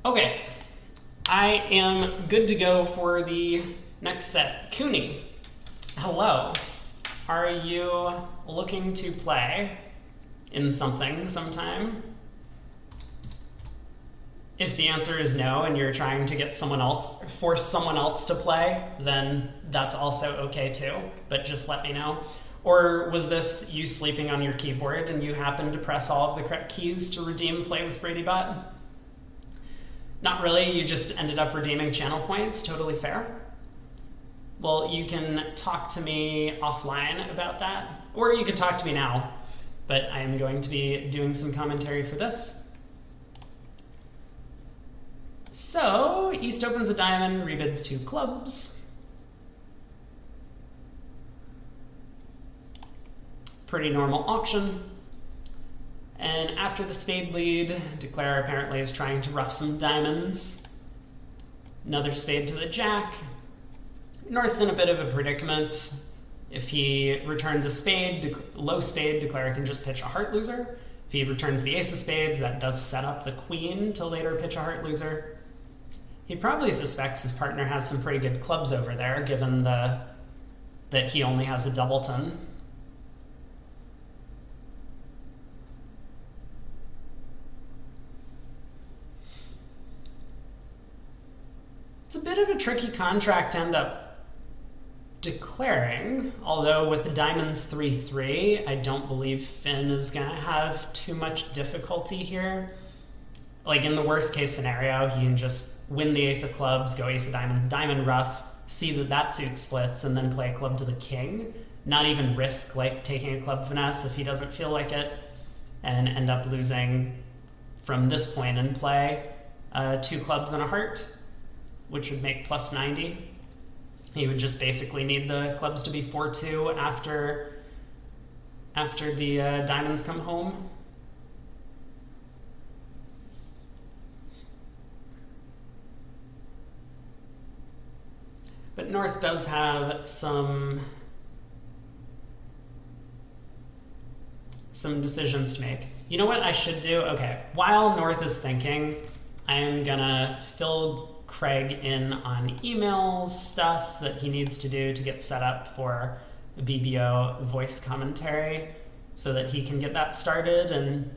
Okay, I am good to go for the next set. Cooney, hello. Are you looking to play in something sometime? If the answer is no and you're trying to get someone else, force someone else to play, then that's also okay too, but just let me know. Or was this you sleeping on your keyboard and you happened to press all of the correct keys to redeem Play with Brady Bot? Not really, you just ended up redeeming channel points, totally fair. Well, you can talk to me offline about that, or you can talk to me now, but I am going to be doing some commentary for this. So, East opens a diamond, rebids 2 clubs. Pretty normal auction. And after the spade lead, Declare apparently is trying to rough some diamonds. Another spade to the jack. North's in a bit of a predicament. If he returns a spade, low spade, Declare can just pitch a heart loser. If he returns the ace of spades, that does set up the queen to later pitch a heart loser. He probably suspects his partner has some pretty good clubs over there, given that he only has a doubleton. It's a bit of a tricky contract to end up declaring, although with the diamonds 3-3, I don't believe Finn is going to have too much difficulty here. Like in the worst case scenario, he can just win the ace of clubs, go ace of diamonds, diamond rough, see that suit splits, and then play a club to the king. Not even risk like taking a club finesse if he doesn't feel like it, and end up losing from this point in play 2 clubs and a heart, which would make plus 90. He would just basically need the clubs to be 4-2 after the diamonds come home. But North does have some decisions to make. You know what I should do? Okay, while North is thinking, I am gonna fill Craig in on email stuff that he needs to do to get set up for a BBO voice commentary so that he can get that started, and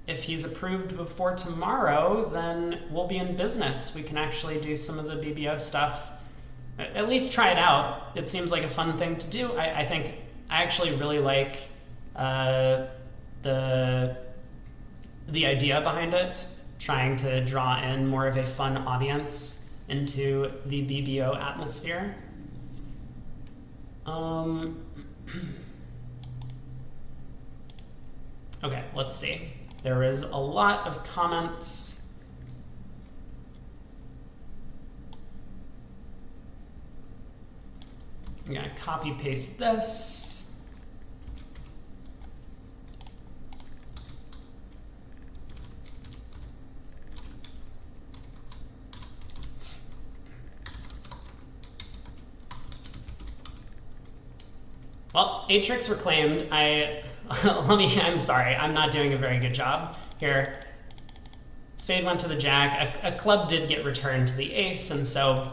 if he's approved before tomorrow, then we'll be in business. We can actually do some of the BBO stuff. At least try it out. It seems like a fun thing to do. I think I actually really like the idea behind it, trying to draw in more of a fun audience into the BBO atmosphere. Okay, let's see. There is a lot of comments. I'm gonna copy paste this. Well, 8 tricks were claimed. I'm sorry, I'm not doing a very good job here. Spade went to the jack. A club did get returned to the ace, and so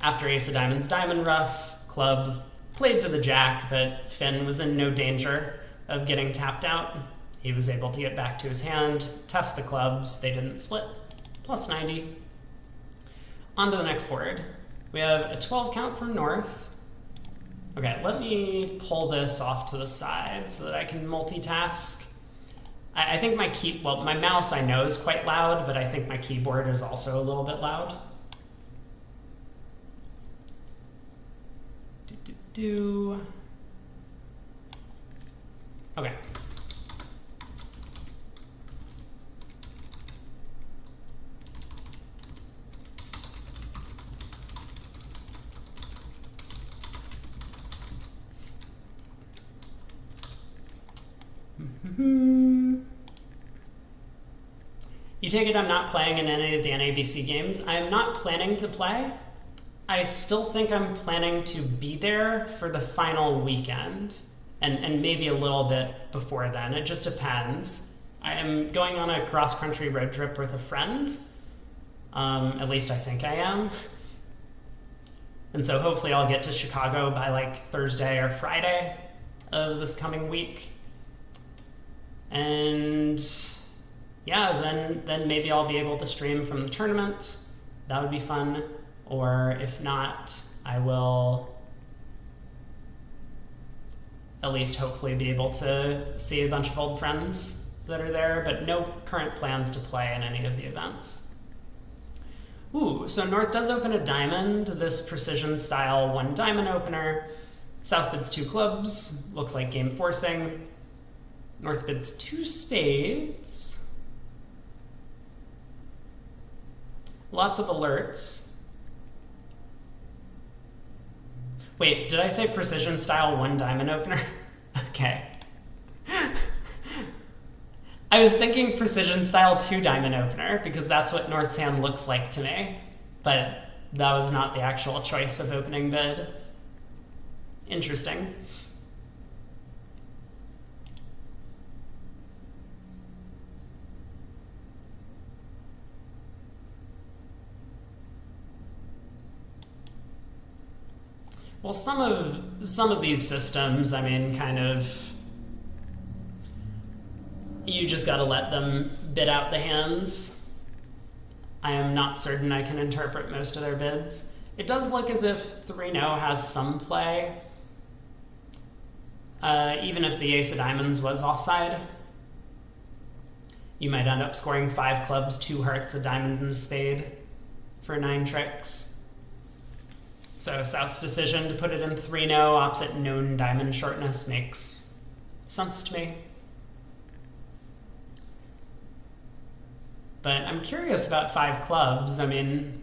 after ace of diamonds, diamond rough, club played to the jack, but Finn was in no danger of getting tapped out. He was able to get back to his hand, test the clubs, they didn't split, plus 90. On to the next board. We have a 12 count from North. Okay, let me pull this off to the side so that I can multitask. I think my mouse I know is quite loud, but I think my keyboard is also a little bit loud. Okay. You take it I'm not playing in any of the NABC games. I am not planning to play. I still think I'm planning to be there for the final weekend, and maybe a little bit before then. It just depends. I am going on a cross-country road trip with a friend, At least I think I am. And so hopefully I'll get to Chicago by like Thursday or Friday of this coming week. And yeah, then maybe I'll be able to stream from the tournament. That would be fun. Or if not, I will at least hopefully be able to see a bunch of old friends that are there, but no current plans to play in any of the events. Ooh, so North does open a diamond, this precision style 1 diamond opener. South bids 2 clubs, looks like game forcing. North bids 2 spades. Lots of alerts. Wait, did I say precision style 1 diamond opener? Okay. I was thinking precision style 2 diamond opener because that's what North's hand looks like to me, but that was not the actual choice of opening bid. Interesting. Well, some of these systems, I mean, kind of, you just got to let them bid out the hands. I am not certain I can interpret most of their bids. It does look as if 3-0 has some play, even if the ace of diamonds was offside. You might end up scoring 5 clubs, 2 hearts, a diamond, and a spade for 9 tricks. So South's decision to put it in 3-0 opposite known diamond shortness makes sense to me. But I'm curious about 5 clubs. I mean,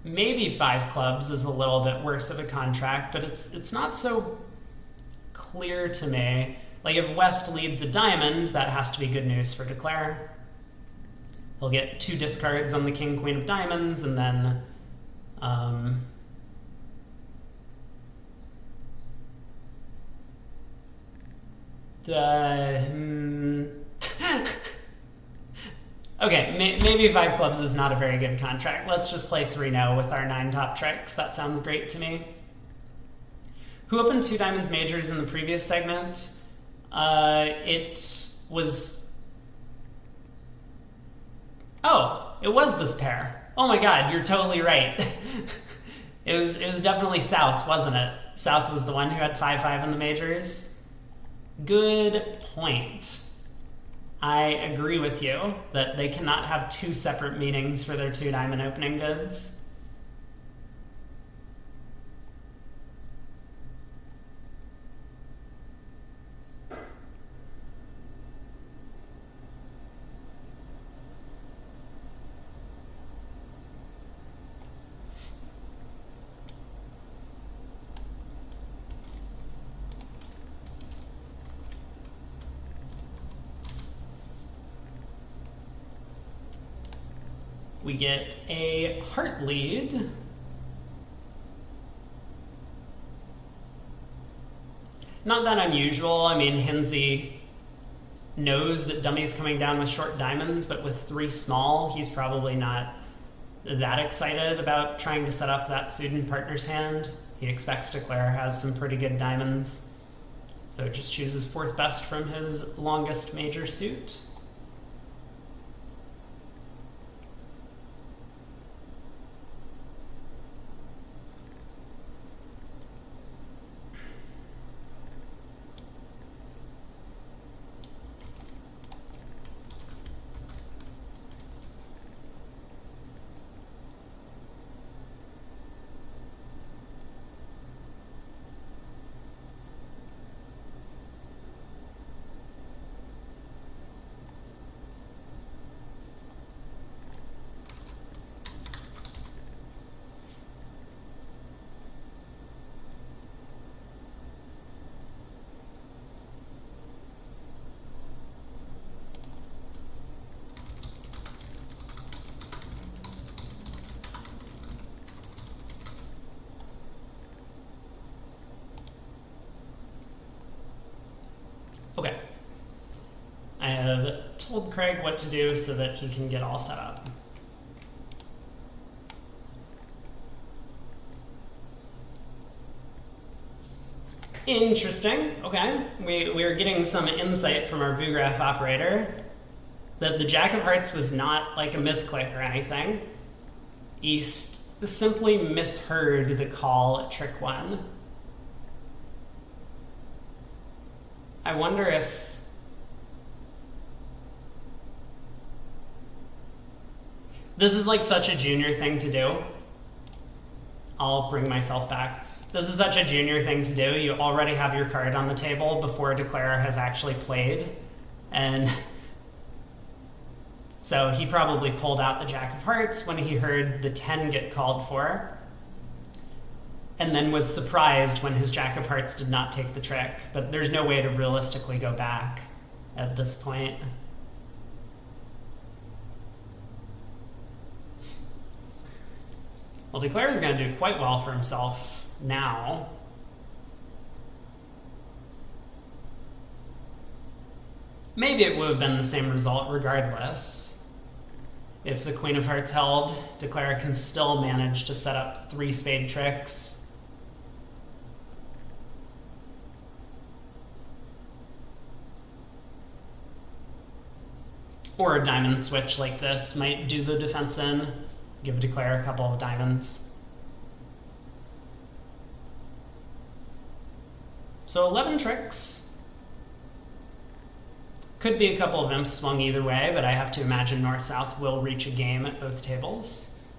maybe 5 clubs is a little bit worse of a contract, but it's not so clear to me. Like, if West leads a diamond, that has to be good news for Declare. He'll get 2 discards on the king, queen of diamonds, and then okay, maybe 5 clubs is not a very good contract. Let's just play 3-0 with our 9 top tricks. That sounds great to me. Who opened 2 diamonds majors in the previous segment? It was... Oh, it was this pair. Oh my god, you're totally right. It was definitely South, wasn't it? South was the one who had 5-5 in the majors. Good point. I agree with you that they cannot have 2 separate meetings for their 2 diamond opening bids. We get a heart lead. Not that unusual. I mean, Hinze knows that Dummy's coming down with short diamonds, but with 3 small, he's probably not that excited about trying to set up that suited partner's hand. He expects Declare has some pretty good diamonds, so just chooses 4th best from his longest major suit. Okay. I have told Craig what to do so that he can get all set up. Interesting. Okay. We're getting some insight from our VuGraph operator that the Jack of Hearts was not like a misclick or anything. East simply misheard the call at trick 1. I wonder if... This is like such a junior thing to do. I'll bring myself back. This is such a junior thing to do. You already have your card on the table before a declarer has actually played. And so he probably pulled out the Jack of Hearts when he heard the 10 get called for, and then was surprised when his Jack of Hearts did not take the trick. But there's no way to realistically go back at this point. Well, declarer is going to do quite well for himself now. Maybe it would have been the same result regardless. If the Queen of Hearts held, declarer can still manage to set up 3 spade tricks. Or a diamond switch like this might do the defense in, give declarer a couple of diamonds. So 11 tricks. Could be a couple of imps swung either way, but I have to imagine North-South will reach a game at both tables.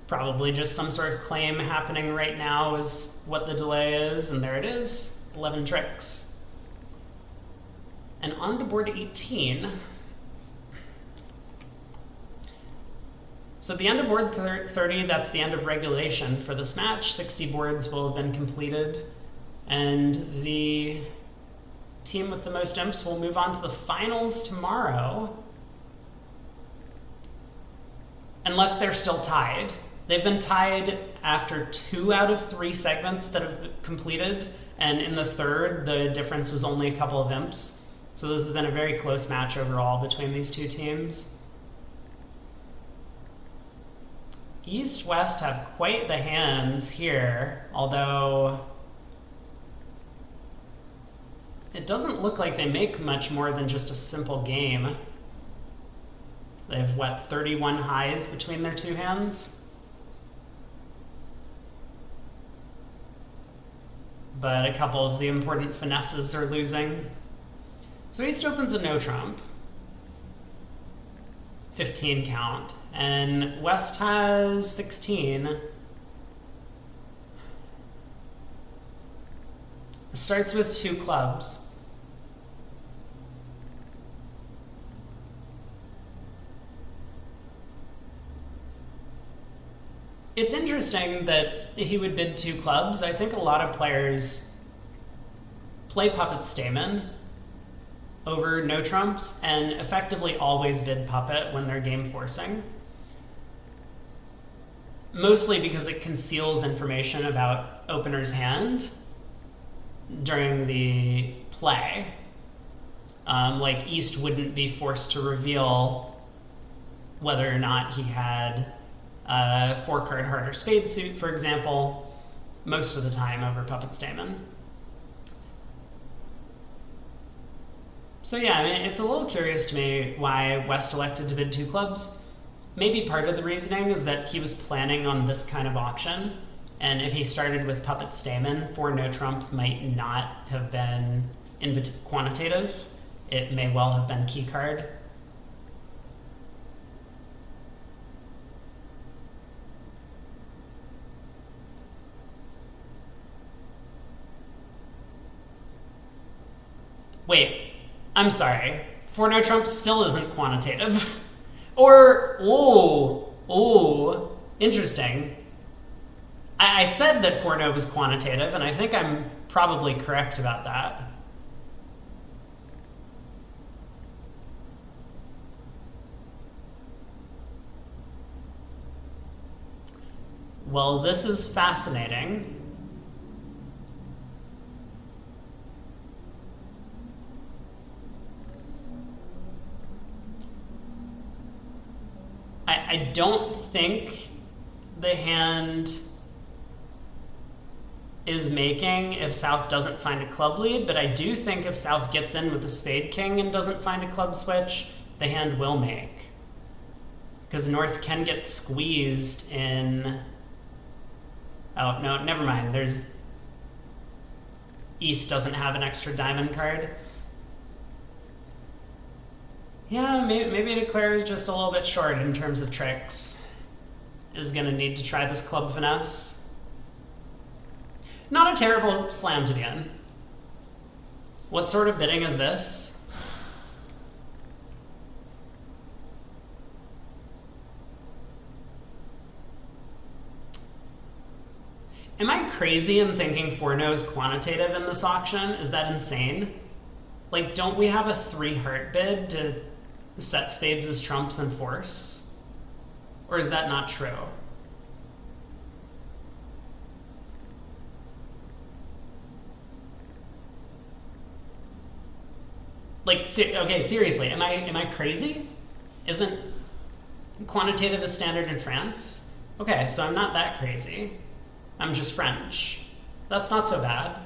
Probably just some sort of claim happening right now is what the delay is, and there it is, 11 tricks. And on to board 18. So at the end of board 30, that's the end of regulation for this match. 60 boards will have been completed, and the team with the most imps will move on to the finals tomorrow, unless they're still tied. They've been tied after 2 out of 3 segments that have completed, and in the third, the difference was only a couple of imps. So this has been a very close match overall between these two teams. East-West have quite the hands here, although it doesn't look like they make much more than just a simple game. They have, what, 31 highs between their 2 hands? But a couple of the important finesses are losing. So East opens a no trump. 15 count. And West has 16. It starts with 2 clubs. It's interesting that he would bid 2 clubs. I think a lot of players play puppet Stamen over no trumps and effectively always bid puppet when they're game forcing. Mostly because it conceals information about opener's hand during the play. Like East wouldn't be forced to reveal whether or not he had a 4-card heart or spade suit, for example, most of the time over puppet Stamen. So yeah, I mean, it's a little curious to me why West elected to bid 2 clubs. Maybe part of the reasoning is that he was planning on this kind of auction, and if he started with puppet Stamen, 4 no trump might not have been quantitative. It may well have been key card. Wait, I'm sorry. 4 no trump still isn't quantitative. Or, interesting. I said that 4 no was quantitative, and I think I'm probably correct about that. Well, this is fascinating. I don't think the hand is making if South doesn't find a club lead, but I do think if South gets in with the spade king and doesn't find a club switch, the hand will make. Because North can get squeezed in... Oh, no, never mind. There's... East doesn't have an extra diamond card. Yeah, maybe Declare is just a little bit short in terms of tricks. Is going to need to try this club finesse. Not a terrible slam to be in. What sort of bidding is this? Am I crazy in thinking 4-no is quantitative in this auction? Is that insane? Like, don't we have a 3 heart bid to set spades as trumps and force? Or is that not true? Like, okay, seriously, am I crazy? Isn't quantitative a standard in France? Okay, so I'm not that crazy. I'm just French. That's not so bad.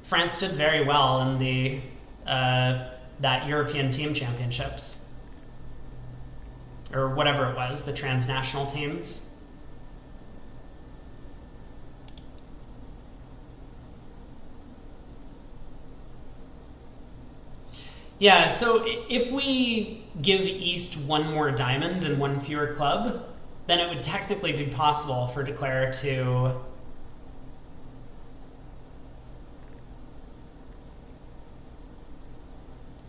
France did very well in the that European Team Championships, or whatever it was, the transnational teams. Yeah, so if we give East 1 more diamond and 1 fewer club, then it would technically be possible for Declare to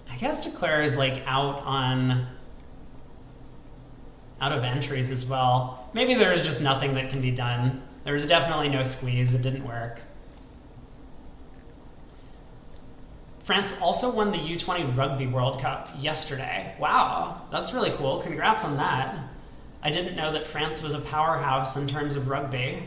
I guess Declare is like out of entries as well. Maybe there is just nothing that can be done. There was definitely no squeeze, it didn't work. France also won the U20 Rugby World Cup yesterday. Wow, that's really cool. Congrats on that. I didn't know that France was a powerhouse in terms of rugby.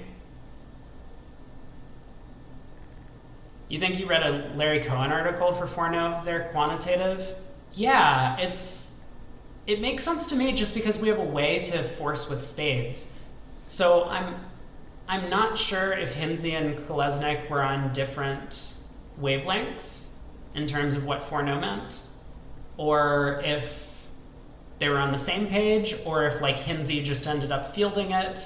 You think you read a Larry Cohen article for 4-no there, quantitative? Yeah, it makes sense to me just because we have a way to force with spades. So I'm not sure if Hinze and Kolesnik were on different wavelengths in terms of what 4-no meant, or if they were on the same page, or if like Hinze just ended up fielding it.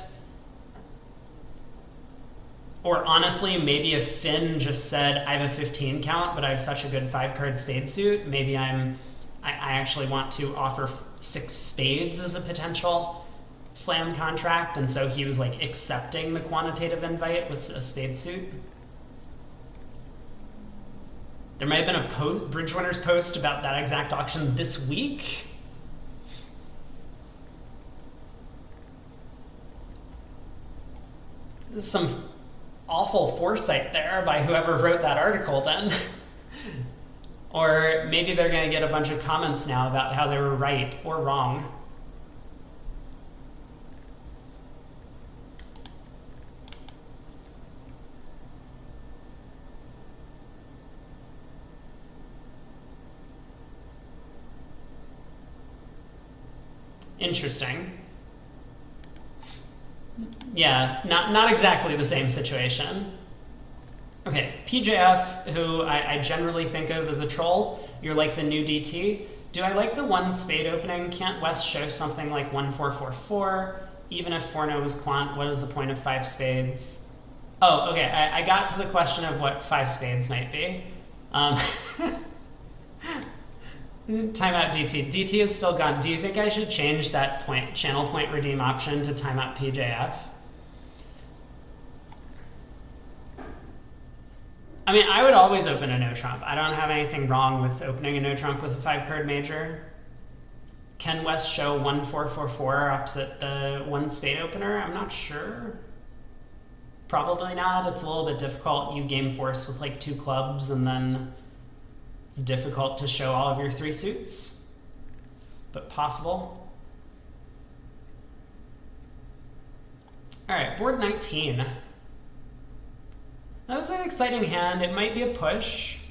Or honestly, maybe if Finn just said, I have a 15 count, but I have such a good 5-card spade suit, maybe I actually want to offer 6 spades as a potential slam contract, and so he was like accepting the quantitative invite with a spade suit. There might have been a Bridge Winners post about that exact auction this week. This is some awful foresight there by whoever wrote that article then. Or maybe they're going to get a bunch of comments now about how they were right or wrong. Interesting. Yeah, not exactly the same situation. Okay, PJF, who I generally think of as a troll, you're like the new DT. Do I like the 1 spade opening? Can't West show something like 1-4-4-4? Even if 4-no was quant, what is the point of 5 spades? Oh, okay, I got to the question of what 5 spades might be. Timeout DT. DT is still gone. Do you think I should change that channel point redeem option to timeout PJF? I mean, I would always open a no trump. I don't have anything wrong with opening a no trump with a 5-card major. Can West show 1-4-4-4 opposite the 1 spade opener? I'm not sure. Probably not. It's a little bit difficult. You game force with like 2 clubs, and then it's difficult to show all of your 3 suits, but possible. All right, board 19. That was an exciting hand. It might be a push.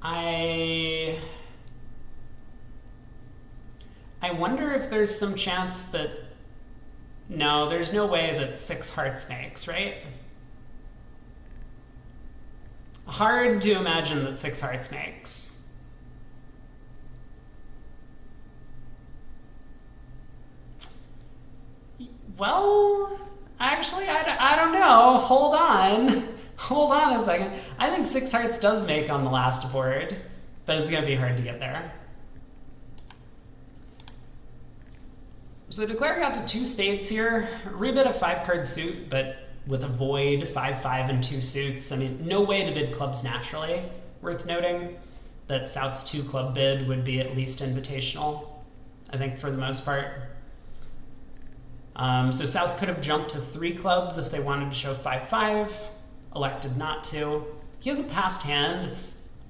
I wonder if there's some chance that... No, there's no way that 6 hearts makes, right? Hard to imagine that 6 hearts makes. Well, actually, I don't know. Hold on. Hold on a second. I think 6 hearts does make on the last board, but it's going to be hard to get there. So the declare got to 2 spades here. Rebid a 5-card suit, but with a void, 5-5 and 2 suits. I mean, no way to bid clubs naturally. Worth noting that South's 2 club bid would be at least invitational, I think, for the most part. So South could have jumped to 3 clubs if they wanted to show 5-5, elected not to. He has a passed hand. It's,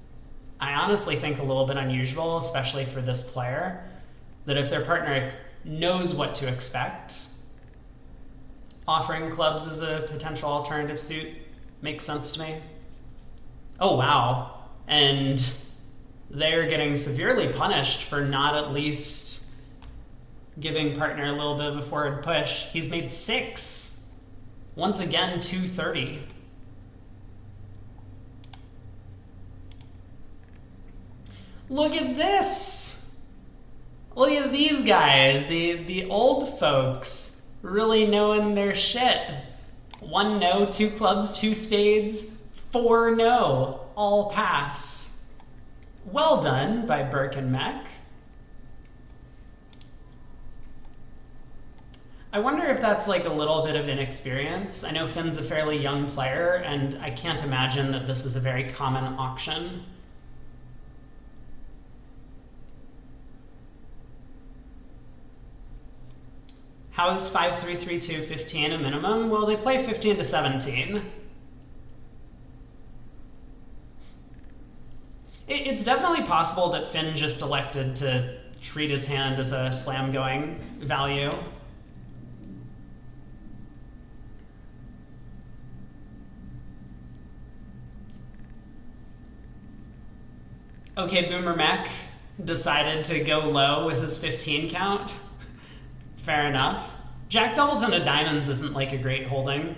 I honestly think, a little bit unusual, especially for this player, that if their partner knows what to expect, offering clubs as a potential alternative suit makes sense to me. Oh, wow. And they're getting severely punished for not at least giving partner a little bit of a forward push. He's made 6. Once again, 230. Look at this! Look at these guys, the old folks, really knowing their shit. 1 no, 2 clubs, 2 spades, 4 no, all pass. Well done by Burke and Mech. I wonder if that's like a little bit of inexperience. I know Finn's a fairly young player, and I can't imagine that this is a very common auction. How is 5-3-3-2 15 a minimum? Well, they play 15 to 17. It's definitely possible that Finn just elected to treat his hand as a slam-going value. Okay, Boomer Mech decided to go low with his 15 count. Fair enough. Jack doubles into diamonds isn't like a great holding.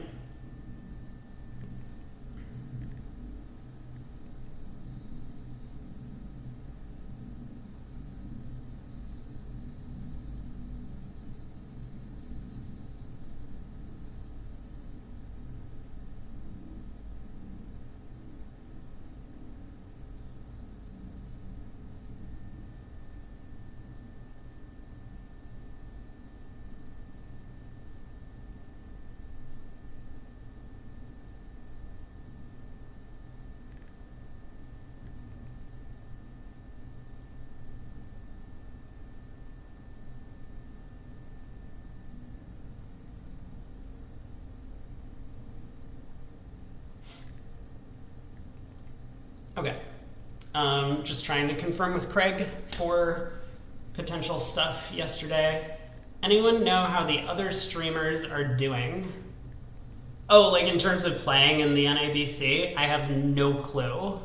Okay. Just trying to confirm with Craig for potential stuff yesterday. Anyone know how the other streamers are doing? Oh, like in terms of playing in the NABC? I have no clue.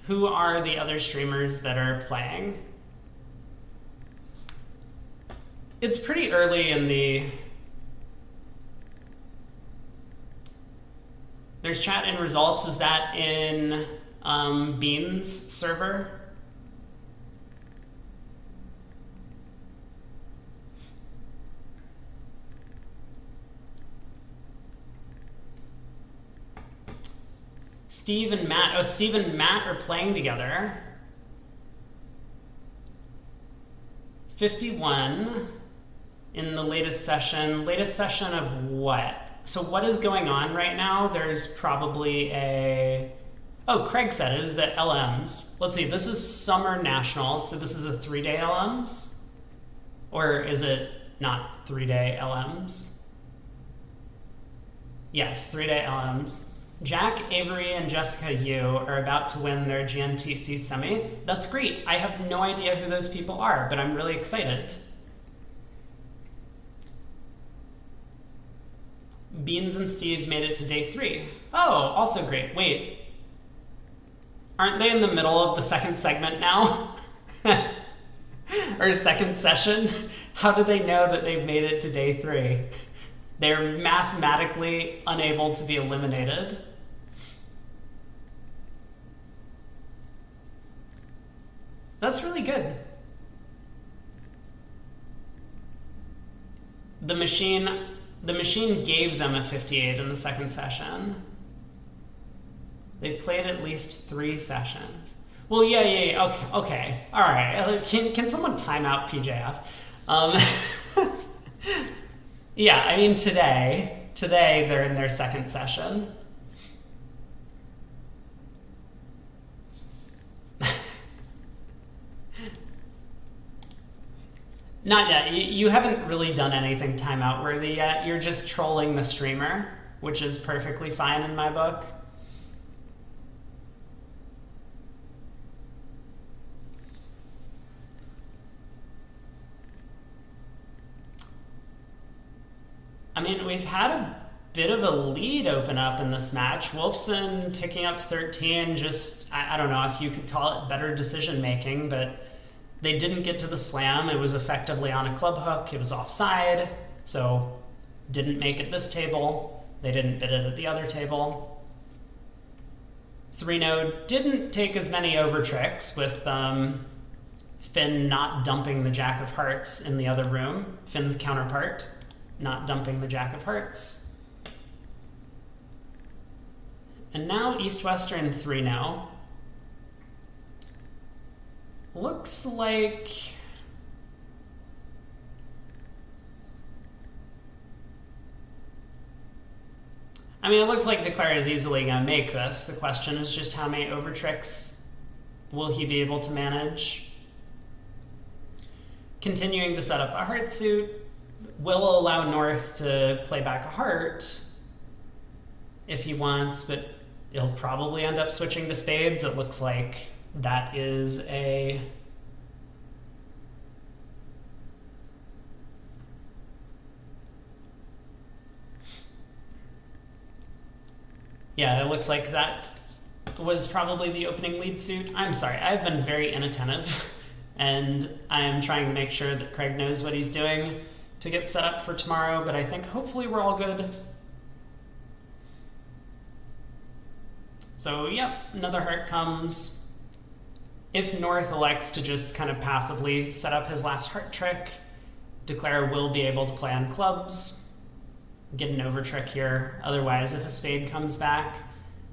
Who are the other streamers that are playing? It's pretty early in the... There's chat and results. Is that in Bean's server? Steve and Matt. Oh, Steve and Matt are playing together. 51 in the latest session. Latest session of what? So what is going on right now? There's probably a... Oh, Craig said it is the LMs. Let's see, this is Summer Nationals, so this is a 3-day LMs? Or is it not 3-day LMs? Yes, 3-day LMs. Jack, Avery, and Jessica Yu are about to win their GNTC semi. That's great. I have no idea who those people are, but I'm really excited. Beans and Steve made it to day 3. Oh, also great. Wait. Aren't they in the middle of the second segment now? Or second session? How do they know that they've made it to day 3? They're mathematically unable to be eliminated. That's really good. The machine gave them a 58 in the second session. They've played at least 3 sessions. Well, yeah. Okay. All right. Can someone time out PJF? Yeah, I mean today they're in their second session. Not yet. You haven't really done anything timeout worthy yet. You're just trolling the streamer, which is perfectly fine in my book. I mean, we've had a bit of a lead open up in this match. Wolfson picking up 13, just, I don't know if you could call it better decision making, but they didn't get to the slam. It was effectively on a club hook. It was offside, so didn't make it this table. They didn't bid it at the other table. 3-0 didn't take as over tricks with Finn not dumping the Jack of Hearts in the other room. Finn's counterpart, not dumping the Jack of Hearts. And now East-Western 3-0. Looks like... I mean, it looks like Declare is easily going to make this. The question is just how many over tricks will he be able to manage? Continuing to set up a heart suit. Will allow North to play back a heart if he wants, but he'll probably end up switching to spades. It looks like that is a... Yeah, it looks like that was probably the opening lead suit. I'm sorry, I've been very inattentive, and I'm trying to make sure that Craig knows what he's doing to get set up for tomorrow, but I think hopefully we're all good. So, yep, another heart comes. If North elects to just kind of passively set up his last heart trick, Declare will be able to play on clubs, get an over trick here. Otherwise, if a spade comes back,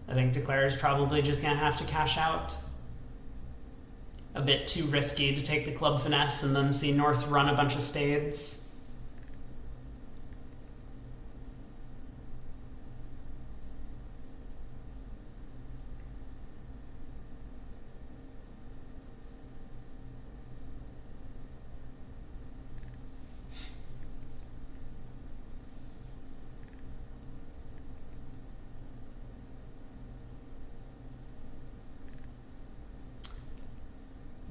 I think Declare is probably just going to have to cash out. A bit too risky to take the club finesse and then see North run a bunch of spades.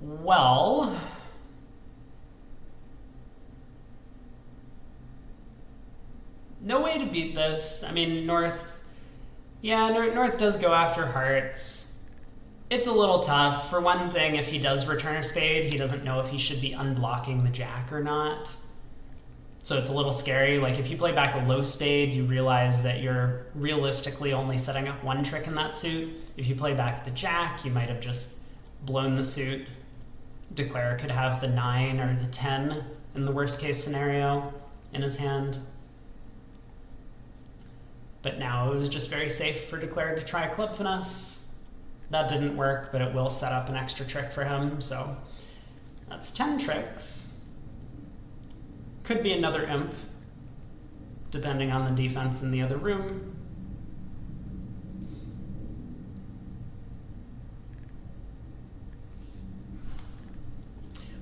Well, no way to beat this. I mean, North does go after hearts. It's a little tough. For one thing, if he does return a spade, he doesn't know if he should be unblocking the jack or not. So it's a little scary. Like, if you play back a low spade, you realize that you're realistically only setting up one trick in that suit. If you play back the jack, you might have just blown the suit. Declare could have the 9 or the 10 in the worst case scenario in his hand. But now it was just very safe for Declare to try club finesse. That didn't work, but it will set up an extra trick for him, so that's 10 tricks. Could be another imp, depending on the defense in the other room.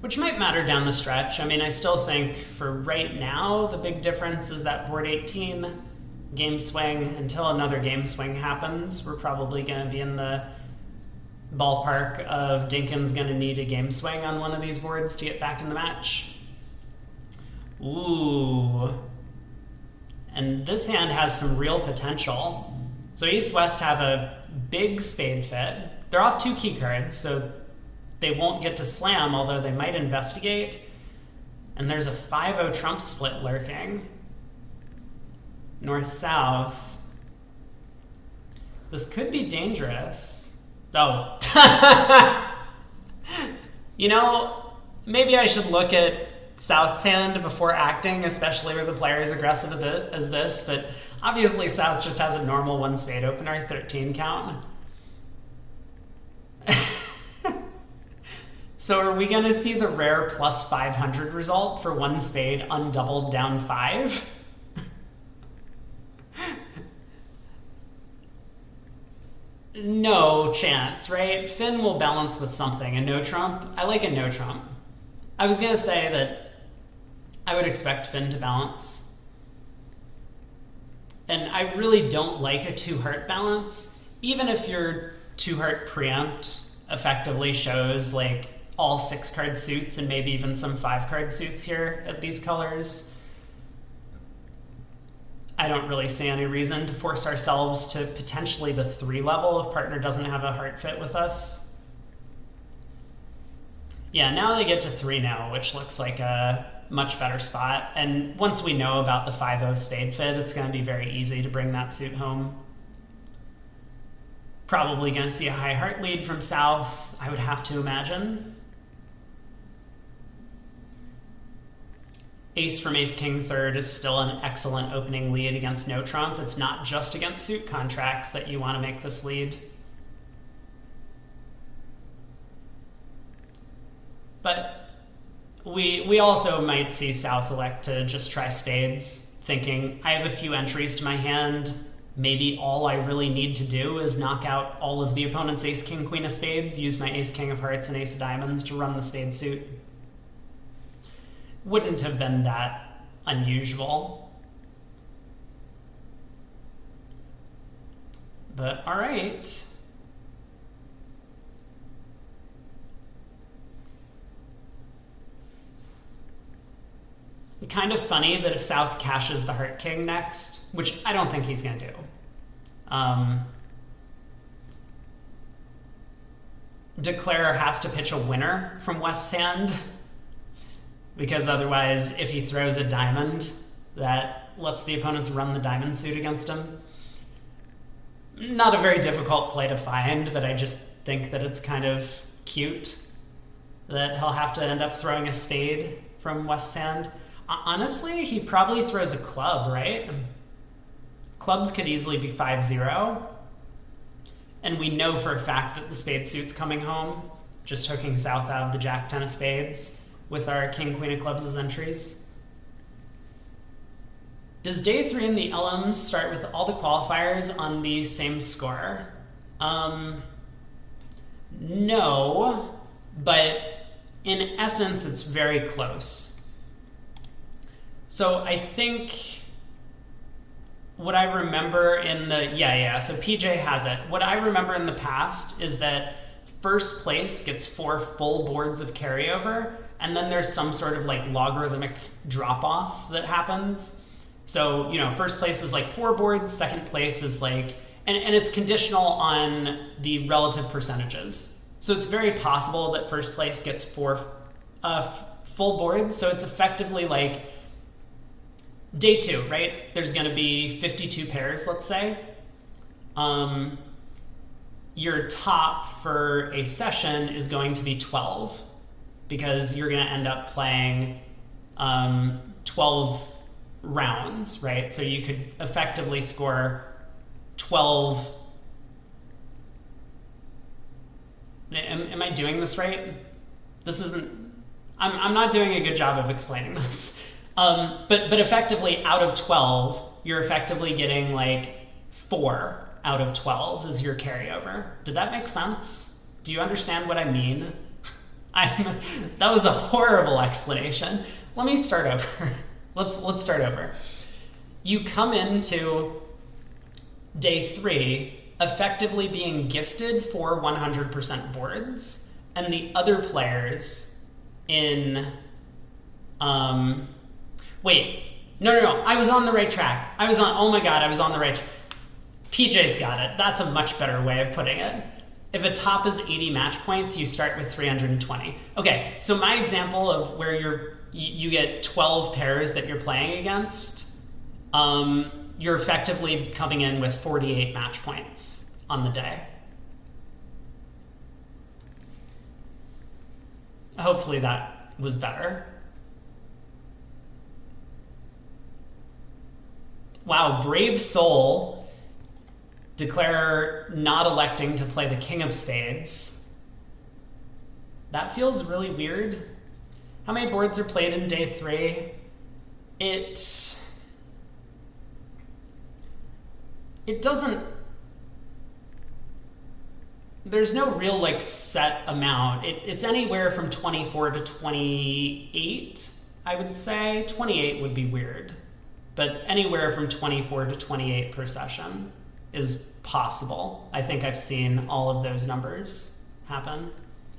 Which might matter down the stretch. I mean, I still think for right now, the big difference is that board 18 game swing. Until another game swing happens, we're probably going to be in the ballpark of Dinkin's going to need a game swing on one of these boards to get back in the match. Ooh. And this hand has some real potential. So East-West have a big spade fit. They're off 2 key cards, so they won't get to slam, although they might investigate. And there's a 5-0 trump split lurking. North-south. This could be dangerous. Oh. You know, maybe I should look at South's hand before acting, especially with a player as aggressive as this, but obviously South just has a normal 1 spade opener, 13 count. So are we going to see the rare plus 500 result for 1 spade undoubled down 5? No chance, right? Finn will balance with something. A no trump? I like a no trump. I was going to say that I would expect Finn to balance. And I really don't like a 2-heart balance. Even if your 2-heart preempt effectively shows like all 6-card suits and maybe even some 5-card suits here at these colors, I don't really see any reason to force ourselves to potentially the 3 level if partner doesn't have a heart fit with us. Yeah, now they get to 3 now, which looks like a much better spot. And once we know about the 5-0 spade fit, it's going to be very easy to bring that suit home. Probably going to see a high heart lead from South, I would have to imagine. Ace from Ace-King third is still an excellent opening lead against no trump. It's not just against suit contracts that you want to make this lead. But we also might see South elect to just try spades, thinking, I have a few entries to my hand. Maybe all I really need to do is knock out all of the opponent's ace, king, queen of spades, use my ace, king of hearts, and ace of diamonds to run the spade suit. Wouldn't have been that unusual. But all right. Kind of funny that if South cashes the heart king next, which I don't think he's going to do. Declare has to pitch a winner from West's hand, because otherwise, if he throws a diamond, that lets the opponents run the diamond suit against him. Not a very difficult play to find, but I just think that it's kind of cute that he'll have to end up throwing a spade from West's hand. Honestly, he probably throws a club, right? Clubs could easily be 5-0. And we know for a fact that the spade suit's coming home, just hooking South out of the jack-10 of spades with our king-queen of clubs as entries. Does day 3 in the LMs start with all the qualifiers on the same score? No, but in essence, it's very close. So I think what I remember in the, so PJ has it. What I remember in the past is that first place gets 4 full boards of carryover, and then there's some sort of like logarithmic drop-off that happens. So, you know, first place is like 4 boards, second place is like, and it's conditional on the relative percentages. So it's very possible that first place gets 4 full boards, so it's effectively like, day 2, right? There's going to be 52 pairs, let's say. Your top for a session is going to be 12, because you're going to end up playing 12 rounds, right? So you could effectively score 12. Am I doing this right? This isn't, I'm not doing a good job of explaining this. But effectively, out of 12, you're effectively getting like 4 out of 12 is your carryover. Did that make sense? Do you understand what I mean? That was a horrible explanation. Let me start over. Let's start over. You come into day 3 effectively being gifted for 100% boards, and the other players in No. I was on the right track. Oh my god, I was on the right track. PJ's got it. That's a much better way of putting it. If a top is 80 match points, you start with 320. Okay, so my example of where you get 12 pairs that you're playing against, you're effectively coming in with 48 match points on the day. Hopefully that was better. Wow, brave soul. Declare not electing to play the king of spades. That feels really weird. How many boards are played in day 3? It doesn't, there's no real like set amount. It's anywhere from 24 to 28, I would say. 28 would be weird, but anywhere from 24 to 28 per session is possible. I think I've seen all of those numbers happen.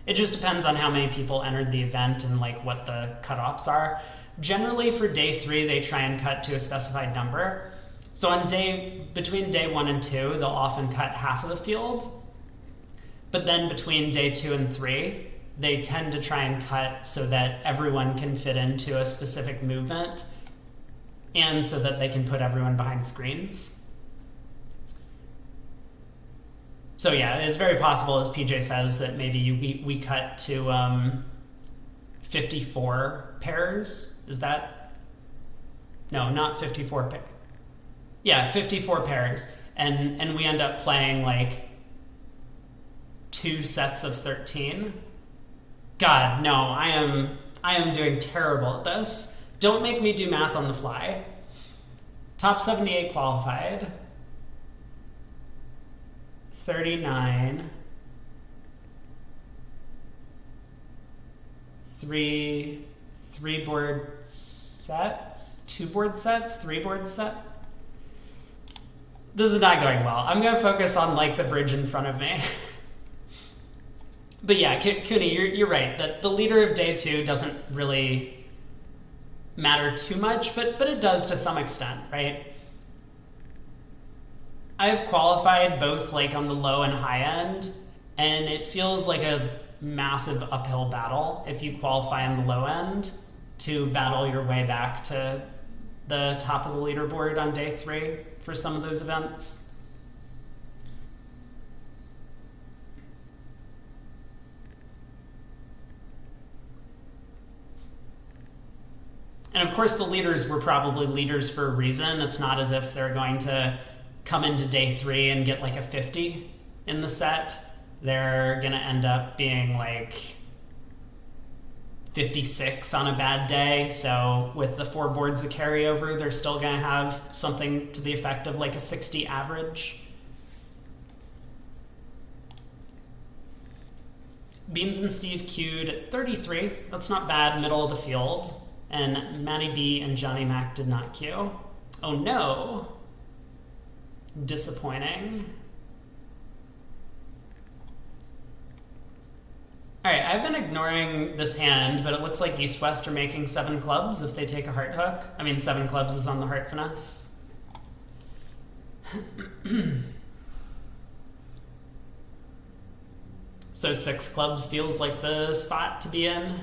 It just depends on how many people entered the event and like what the cutoffs are. Generally for day 3, they try and cut to a specified number. So on between day 1 and 2, they'll often cut half of the field. But then between day 2 and 3, they tend to try and cut so that everyone can fit into a specific movement and so that they can put everyone behind screens. So yeah, it's very possible, as PJ says, that maybe we cut to 54 pairs. Is that? No, not 54 pairs. Yeah, 54 pairs. And we end up playing like 2 sets of 13. God, no, I am doing terrible at this. Don't make me do math on the fly. Top 78 qualified. 39, 3 board sets, 2 board sets, 3 board set. This is not going well. I'm going to focus on like the bridge in front of me. But yeah, Cooney, you're right that the leader of day 2 doesn't really matter too much, but it does to some extent, right? I've qualified both like on the low and high end, and it feels like a massive uphill battle if you qualify on the low end to battle your way back to the top of the leaderboard on day 3 for some of those events. And of course the leaders were probably leaders for a reason. It's not as if they're going to come into day 3 and get like a 50 in the set. They're gonna end up being like 56 on a bad day. So with the 4 boards of carryover, they're still gonna have something to the effect of like a 60 average. Beans and Steve queued at 33. That's not bad, middle of the field. And Matty B and Johnny Mac did not queue. Oh no. Disappointing. Alright, I've been ignoring this hand, but it looks like East-West are making 7 clubs if they take a heart hook. I mean, 7 clubs is on the heart finesse. So 6 clubs feels like the spot to be in.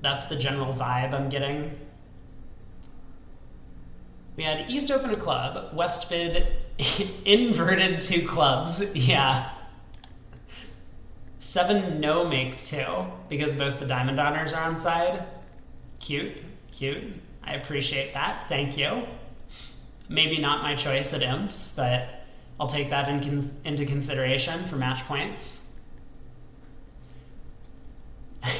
That's the general vibe I'm getting. We had East open a club, West bid inverted 2 clubs. Yeah. 7 no makes 2 because both the diamond honors are on side. Cute, cute. I appreciate that. Thank you. Maybe not my choice at imps, but I'll take that into consideration for match points.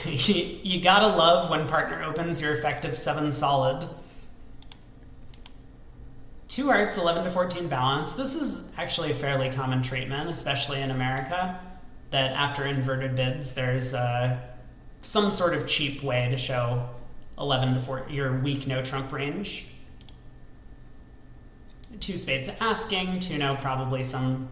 You gotta love when partner opens your effective 7 solid. 2 hearts, 11 to 14 balance. This is actually a fairly common treatment, especially in America, that after inverted bids, there's some sort of cheap way to show 11 to 14, your weak no trump range. 2 spades asking, 2 no probably some,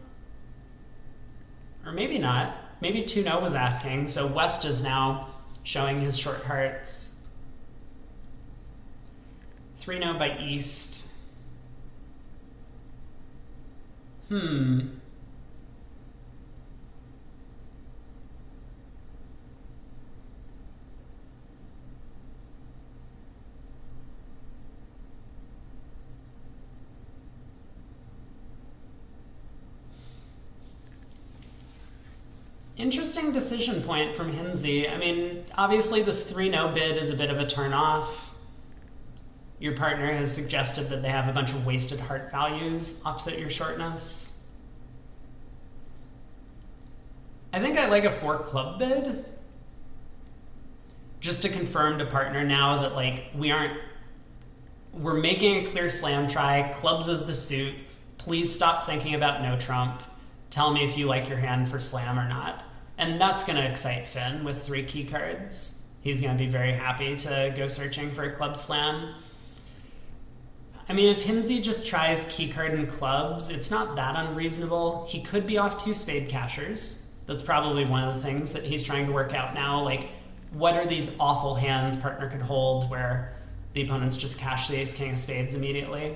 or maybe not. Maybe 2 no was asking, so West is now showing his short hearts. 3-0 by East. Interesting decision point from Hinze. I mean, obviously this 3-0 bid is a bit of a turn-off. Your partner has suggested that they have a bunch of wasted heart values opposite your shortness. I think I like a 4-club bid. Just to confirm to partner now that, like, we're making a clear slam try, clubs is the suit, please stop thinking about no trump, tell me if you like your hand for slam or not. And that's going to excite Finn with 3 key cards. He's going to be very happy to go searching for a club slam. I mean, if Hinze just tries key card and clubs, it's not that unreasonable. He could be off 2 spade cashers. That's probably one of the things that he's trying to work out now. Like, what are these awful hands partner could hold where the opponents just cash the ace king of spades immediately?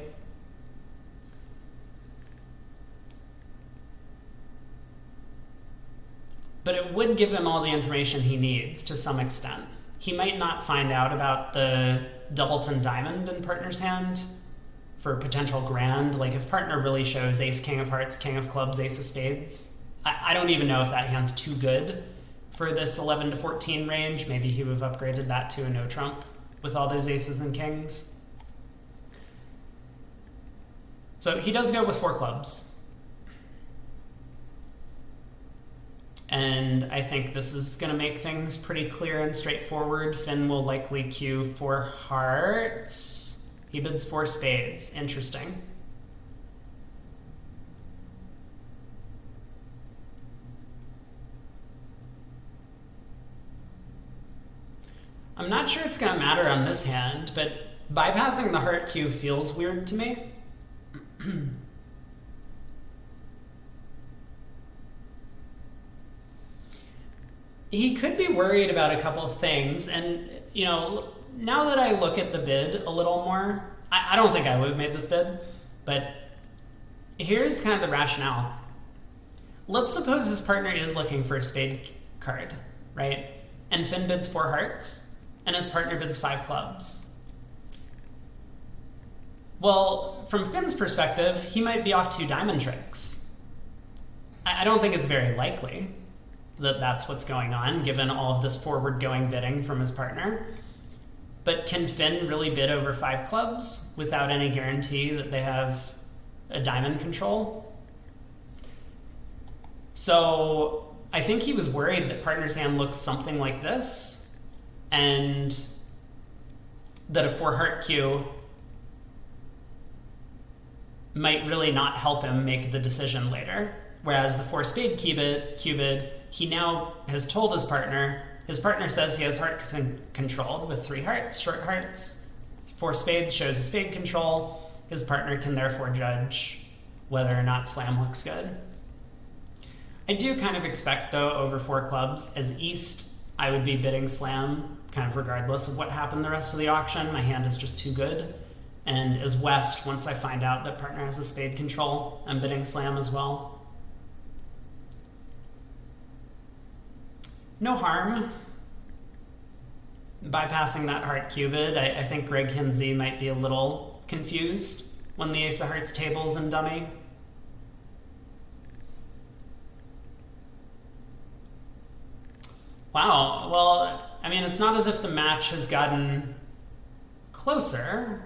But it would give him all the information he needs to some extent. He might not find out about the doubleton diamond in partner's hand for potential grand. Like, if partner really shows ace king of hearts, king of clubs, ace of spades, I don't even know if that hand's too good for this 11 to 14 range. Maybe he would have upgraded that to a no trump with all those aces and kings. So he does go with 4 clubs. And I think this is going to make things pretty clear and straightforward. Finn will likely queue 4 hearts. He bids 4 spades. Interesting. I'm not sure it's going to matter on this hand, but bypassing the heart queue feels weird to me. He could be worried about a couple of things, and, you know, now that I look at the bid a little more, I don't think I would have made this bid, but here's kind of the rationale. Let's suppose his partner is looking for a spade card, right? And Finn bids 4 hearts, and his partner bids 5 clubs. Well, from Finn's perspective, he might be off 2 diamond tricks. I don't think it's very likely that that's what's going on, given all of this forward-going bidding from his partner. But can Finn really bid over 5 clubs without any guarantee that they have a diamond control? So I think he was worried that partner's hand looks something like this, and that a 4 heart queue might really not help him make the decision later. Whereas the 4 spade cue bid, he now has told his partner says he has heart controlled with 3 hearts, short hearts. 4 spades shows a spade control. His partner can therefore judge whether or not slam looks good. I do kind of expect, though, over 4 clubs. As East, I would be bidding slam, kind of regardless of what happened the rest of the auction. My hand is just too good. And as West, once I find out that partner has the spade control, I'm bidding slam as well. No harm bypassing that heart cubid. I think Greg Hinze might be a little confused when the ace of hearts table's in dummy. Wow, well, I mean, it's not as if the match has gotten closer,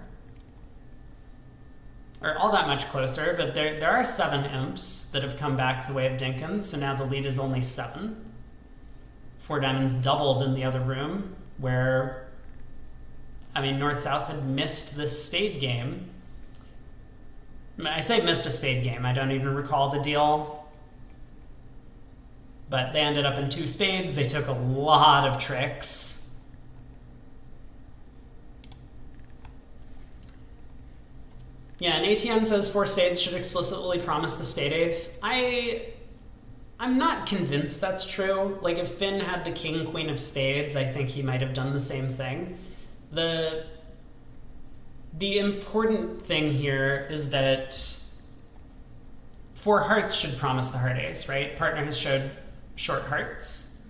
or all that much closer, but there are 7 imps that have come back the way of Dinkin, so now the lead is only 7. 4 diamonds doubled in the other room, where, I mean, North-South had missed this spade game. I say missed a spade game, I don't even recall the deal. But they ended up in 2 spades, they took a lot of tricks. Yeah, and ATN says 4 spades should explicitly promise the spade ace. I'm not convinced that's true. Like, if Finn had the king, queen of spades, I think he might have done the same thing. The The important thing here is that four hearts should promise the heart ace, right? Partner has showed short hearts.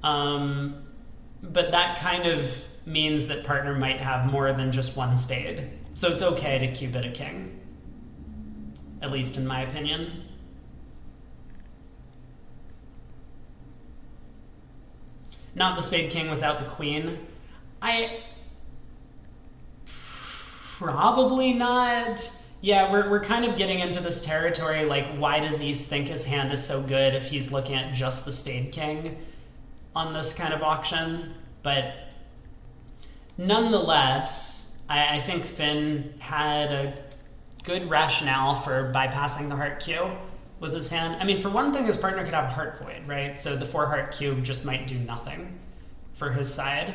But that kind of means that partner might have more than just one spade. So it's okay to cubit a king, at least in my opinion. Not the spade king without the queen. Probably not. Yeah, we're kind of getting into this territory, like, why does East think his hand is so good if he's looking at just the spade king on this kind of auction? But nonetheless, I think Finn had a good rationale for bypassing the heart cue with his hand. I mean, for one thing, his partner could have a heart void, right? So the four heart cube just might do nothing for his side.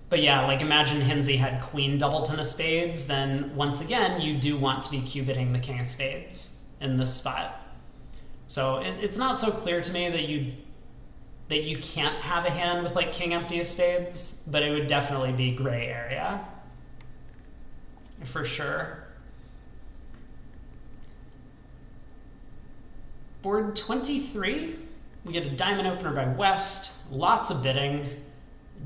But yeah, like, imagine Hinze had queen doubleton of spades, then once again, you do want to be cubiting the king of spades in this spot. So it's not so clear to me that you can't have a hand with, like, king empty of spades, but it would definitely be gray area for sure. Board 23, we get a diamond opener by West, lots of bidding,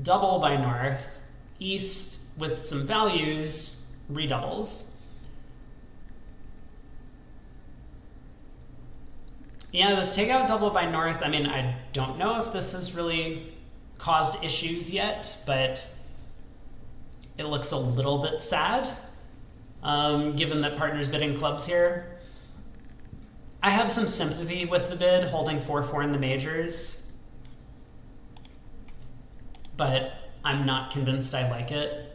double by North, East with some values, redoubles. Yeah, this takeout double by North, I mean, I don't know if this has really caused issues yet, but it looks a little bit sad, given that partner's bidding clubs here. I have some sympathy with the bid, holding 4-4 in the majors, but I'm not convinced I like it.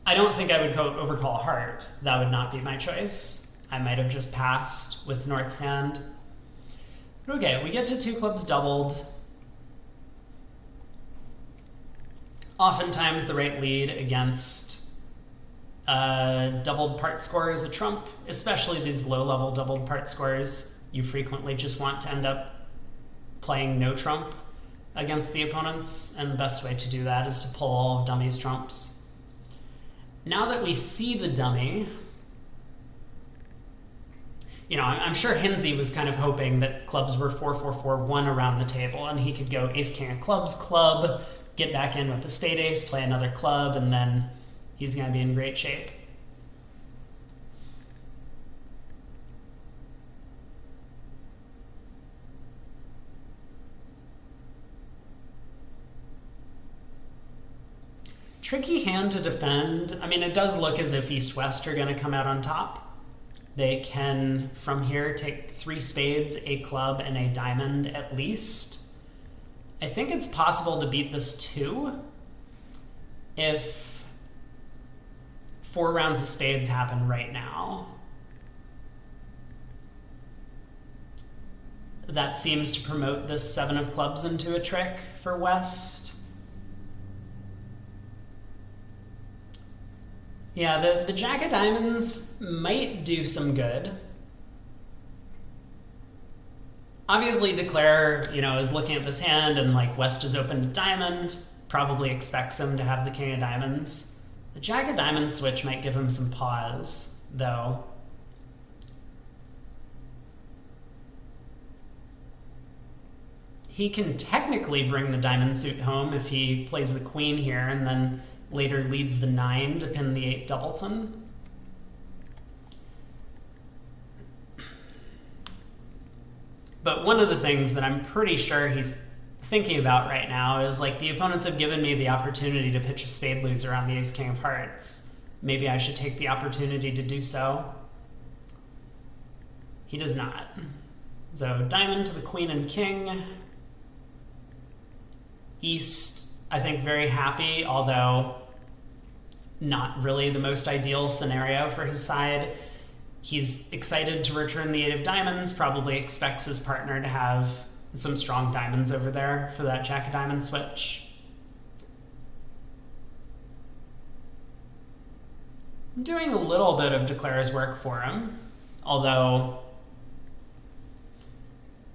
I don't think I would overcall a heart. That would not be my choice. I might have just passed with North's hand. But okay, we get to two clubs doubled. Oftentimes the right lead against doubled part score is a trump, especially these low-level doubled part scores. You frequently just want to end up playing no trump against the opponents, and the best way to do that is to pull all of dummy's trumps. Now that we see the dummy, you know, I'm sure Hinze was kind of hoping that clubs were 4-4-4-1 around the table, and he could go ace king of clubs, club, get back in with the spade ace, play another club, and then he's going to be in great shape. Tricky hand to defend. I mean, it does look as if East-West are going to come out on top. They can, from here, take 3 spades, a club, and a diamond at least. I think it's possible to beat this too if 4 rounds of spades happen right now. That seems to promote this 7 of clubs into a trick for West. Yeah, the jack of diamonds might do some good. Obviously, Declare, you know, is looking at this hand and, like, West is open to diamond, probably expects him to have the king of diamonds. The jack of diamonds switch might give him some pause, though. He can technically bring the diamond suit home if he plays the queen here and then later leads the 9 to pin the 8 doubleton. But one of the things that I'm pretty sure he's thinking about right now is, like, the opponents have given me the opportunity to pitch a spade loser on the ace king of hearts. Maybe I should take the opportunity to do so. He does not. So diamond to the queen and king. East, I think, very happy, although not really the most ideal scenario for his side. He's excited to return the 8 of diamonds, probably expects his partner to have some strong diamonds over there for that jack of diamond switch. I'm doing a little bit of Declare's work for him, although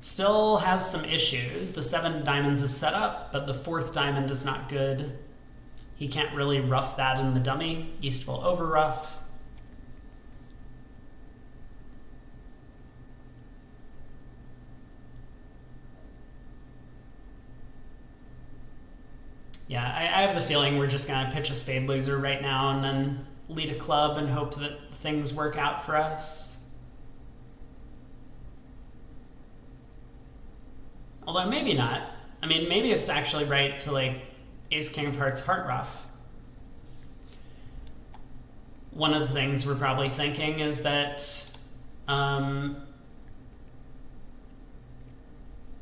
Still has some issues. The 7 diamonds is set up, but the 4th diamond is not good. He can't really rough that in the dummy. East will over rough. Yeah, I have the feeling we're just going to pitch a spade loser right now and then lead a club and hope that things work out for us. Although maybe not. I mean, maybe it's actually right to like ace king of hearts heart rough. One of the things we're probably thinking is that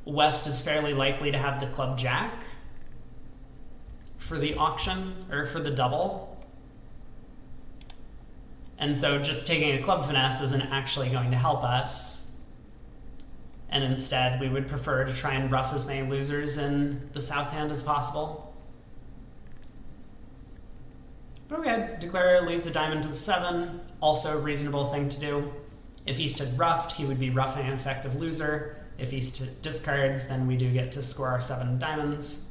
West is fairly likely to have the club jack for the auction, or for the double. And so just taking a club finesse isn't actually going to help us. And instead, we would prefer to try and rough as many losers in the south hand as possible. But okay, declare leads a diamond to the 7. Also a reasonable thing to do. If East had roughed, he would be roughing an effective loser. If East discards, then we do get to score our 7 diamonds.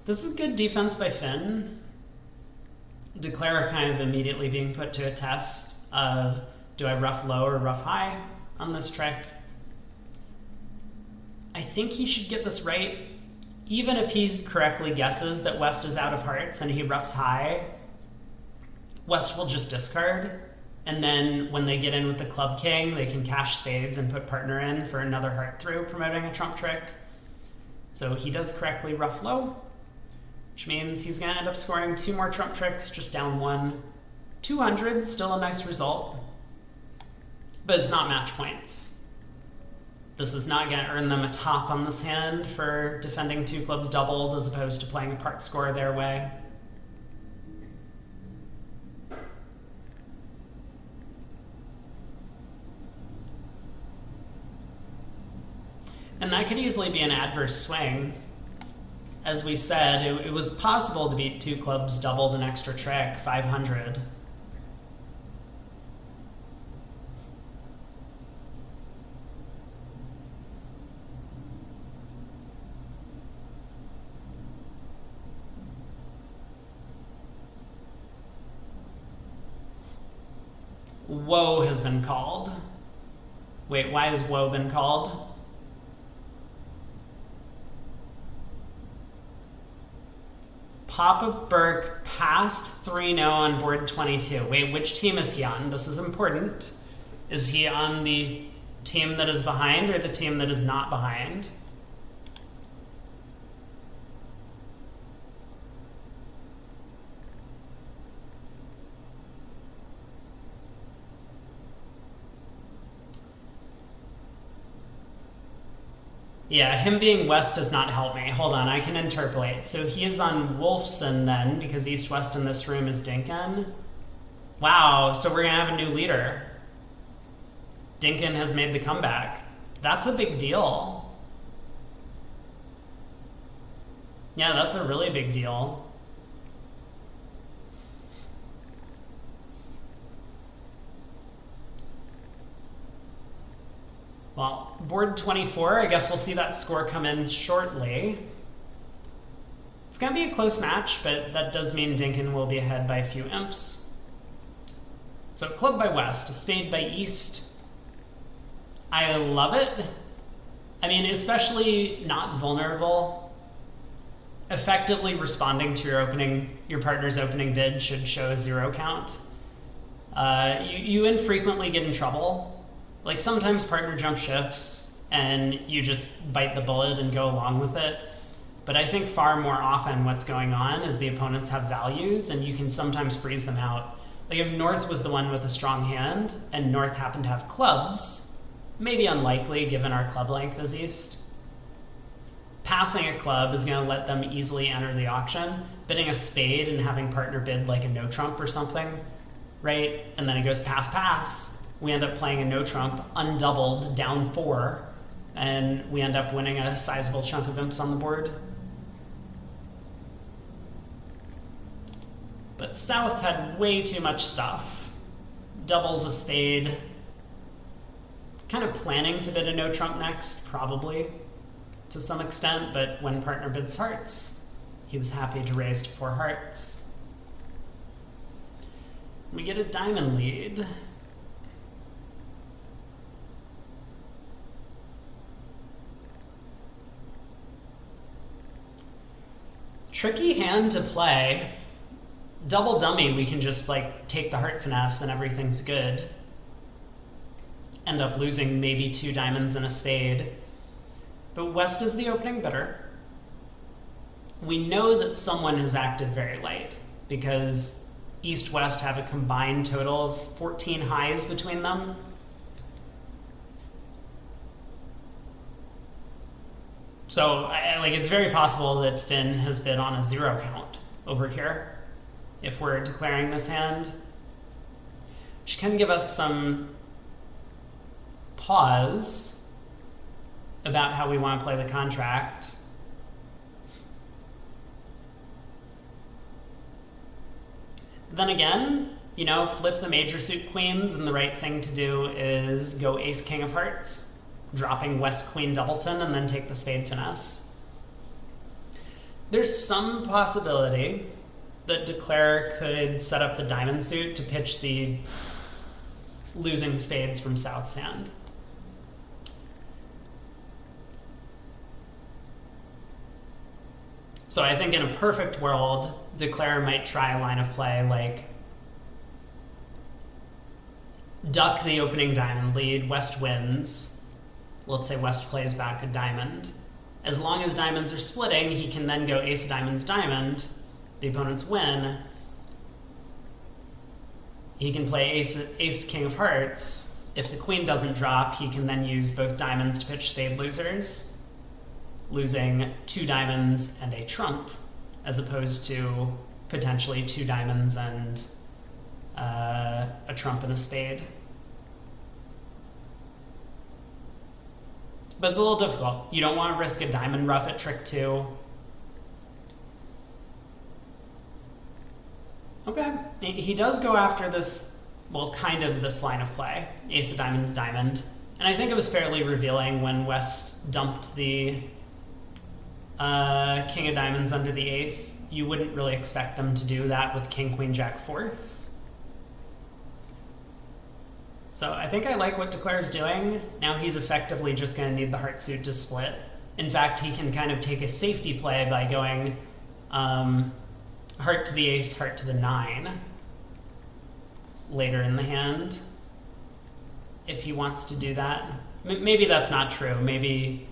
This is good defense by Finn. Declare kind of immediately being put to a test of, do I rough low or rough high on this trick? I think he should get this right. Even if he correctly guesses that West is out of hearts and he roughs high, West will just discard. And then when they get in with the club king, they can cash spades and put partner in for another heart through, promoting a trump trick. So he does correctly rough low, which means he's going to end up scoring 2 more trump tricks, just down 1. 200, still a nice result, but it's not match points. This is not going to earn them a top on this hand for defending 2 clubs doubled as opposed to playing a part score their way. And that could easily be an adverse swing. As we said, it was possible to beat 2 clubs doubled an extra trick, 500. Woe has been called. Wait, why has woe been called? Papa Burke passed 3-0 on board 22. Wait, which team is he on? This is important. Is he on the team that is behind or the team that is not behind? Yeah, him being west does not help me. Hold on, I can interpolate. So he is on Wolfson then, because east-west in this room is Dinkin. Wow, so we're going to have a new leader. Dinkin has made the comeback. That's a big deal. Yeah, that's a really big deal. Well, board 24, I guess we'll see that score come in shortly. It's going to be a close match, but that does mean Dinkin will be ahead by a few imps. So club by west, a spade by east. I love it. I mean, especially not vulnerable. Effectively responding to your partner's opening bid should show a 0 count. You infrequently get in trouble. Like sometimes partner jump shifts and you just bite the bullet and go along with it. But I think far more often what's going on is the opponents have values and you can sometimes freeze them out. Like if North was the one with a strong hand and North happened to have clubs, maybe unlikely given our club length as East. Passing a club is going to let them easily enter the auction. Bidding a spade and having partner bid like a no trump or something, right? And then it goes pass, pass. We end up playing a no trump, undoubled, down 4, and we end up winning a sizable chunk of imps on the board. But South had way too much stuff. Doubles a spade. Kind of planning to bid a no trump next, probably, to some extent, but when partner bids hearts, he was happy to raise to 4 hearts. We get a diamond lead. Tricky hand to play. Double dummy, we can just like take the heart finesse and everything's good. End up losing maybe 2 diamonds and a spade. But West is the opening bidder. We know that someone has acted very light because East-West have a combined total of 14 highs between them. So it's very possible that Finn has bid on a 0 count over here if we're declaring this hand, which can give us some pause about how we want to play the contract. Then again, flip the major suit queens, and the right thing to do is go ace king of hearts, dropping West queen doubleton, and then take the spade finesse. There's some possibility that Declare could set up the diamond suit to pitch the losing spades from South's hand. So I think in a perfect world, Declare might try a line of play like duck the opening diamond lead, West wins. Let's say West plays back a diamond. As long as diamonds are splitting, he can then go ace of diamonds diamond. The opponents win. He can play ace king of hearts. If the queen doesn't drop, he can then use both diamonds to pitch spade losers, losing 2 diamonds and a trump, as opposed to potentially 2 diamonds and a trump and a spade. But it's a little difficult. You don't want to risk a diamond ruff at trick 2. Okay, he does go after this, well, kind of this line of play, ace of diamonds, diamond. And I think it was fairly revealing when West dumped the king of diamonds under the ace. You wouldn't really expect them to do that with king, queen, jack, 4th. So I think I like what Declare's doing. Now he's effectively just going to need the heart suit to split. In fact, he can kind of take a safety play by going heart to the ace, heart to the 9 later in the hand, if he wants to do that. Maybe that's not true. Maybe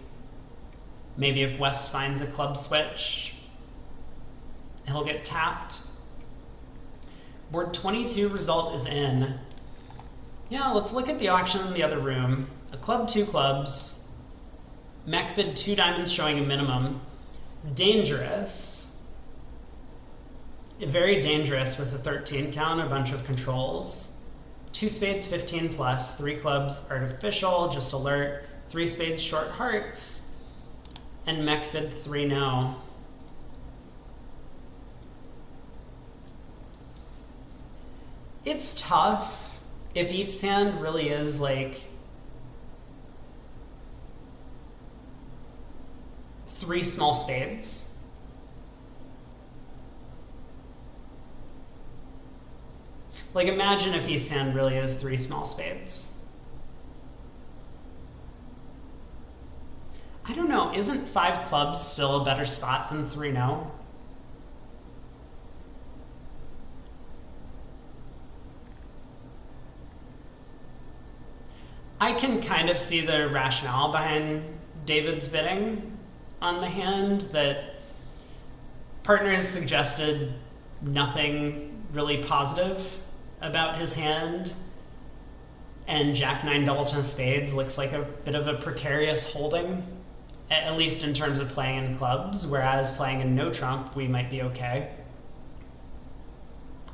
if West finds a club switch, he'll get tapped. Board 22 result is in. Yeah, let's look at the auction in the other room. A club, 2 clubs. Mech bid 2 diamonds showing a minimum. Dangerous. Very dangerous with a 13 count, a bunch of controls. 2 spades, 15 plus. 3 clubs, artificial, just alert. 3 spades, short hearts. And Mech bid 3 no. It's tough if East's hand really is like 3 small spades. Like, imagine if East's hand really is 3 small spades. I don't know, isn't 5 clubs still a better spot than 3 no? I can kind of see the rationale behind David's bidding on the hand, that partner has suggested nothing really positive about his hand, and Jack 9 doubleton of spades looks like a bit of a precarious holding, at least in terms of playing in clubs, whereas playing in no trump, we might be okay.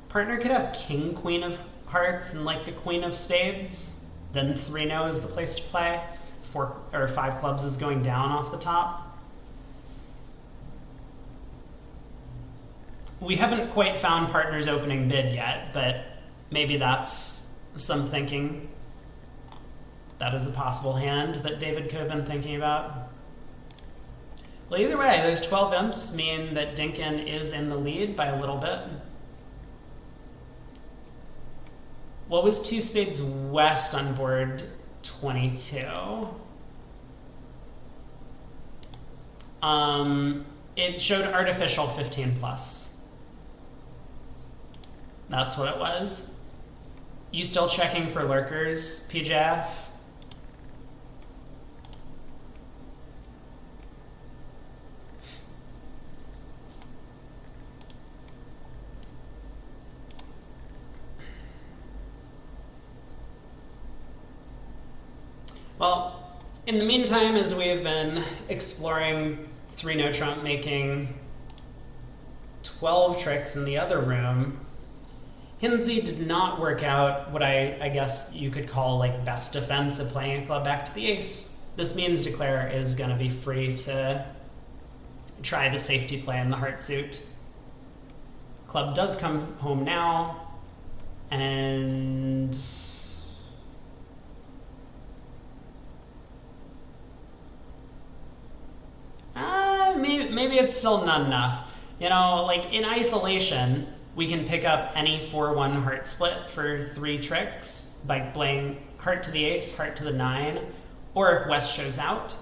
Partner could have king, queen of hearts, and like the queen of spades, then 3 no is the place to play. 4 or 5 clubs is going down off the top. We haven't quite found partner's opening bid yet, but maybe that's some thinking. That is a possible hand that David could have been thinking about. Well, either way, those 12 imps mean that Dinkin is in the lead by a little bit. What was 2 spades west on board 22? It showed artificial 15 plus. That's what it was. You still checking for lurkers, PJF? Well, in the meantime, as we have been exploring 3-no trump, making 12 tricks in the other room, Hinze did not work out what I guess you could call like best defense of playing a club back to the ace. This means Declare is going to be free to try the safety play in the heart suit. Club does come home now, and maybe it's still not enough. You know, like in isolation, we can pick up any 4-1 heart split for 3 tricks by playing heart to the ace, heart to the 9, or if West shows out,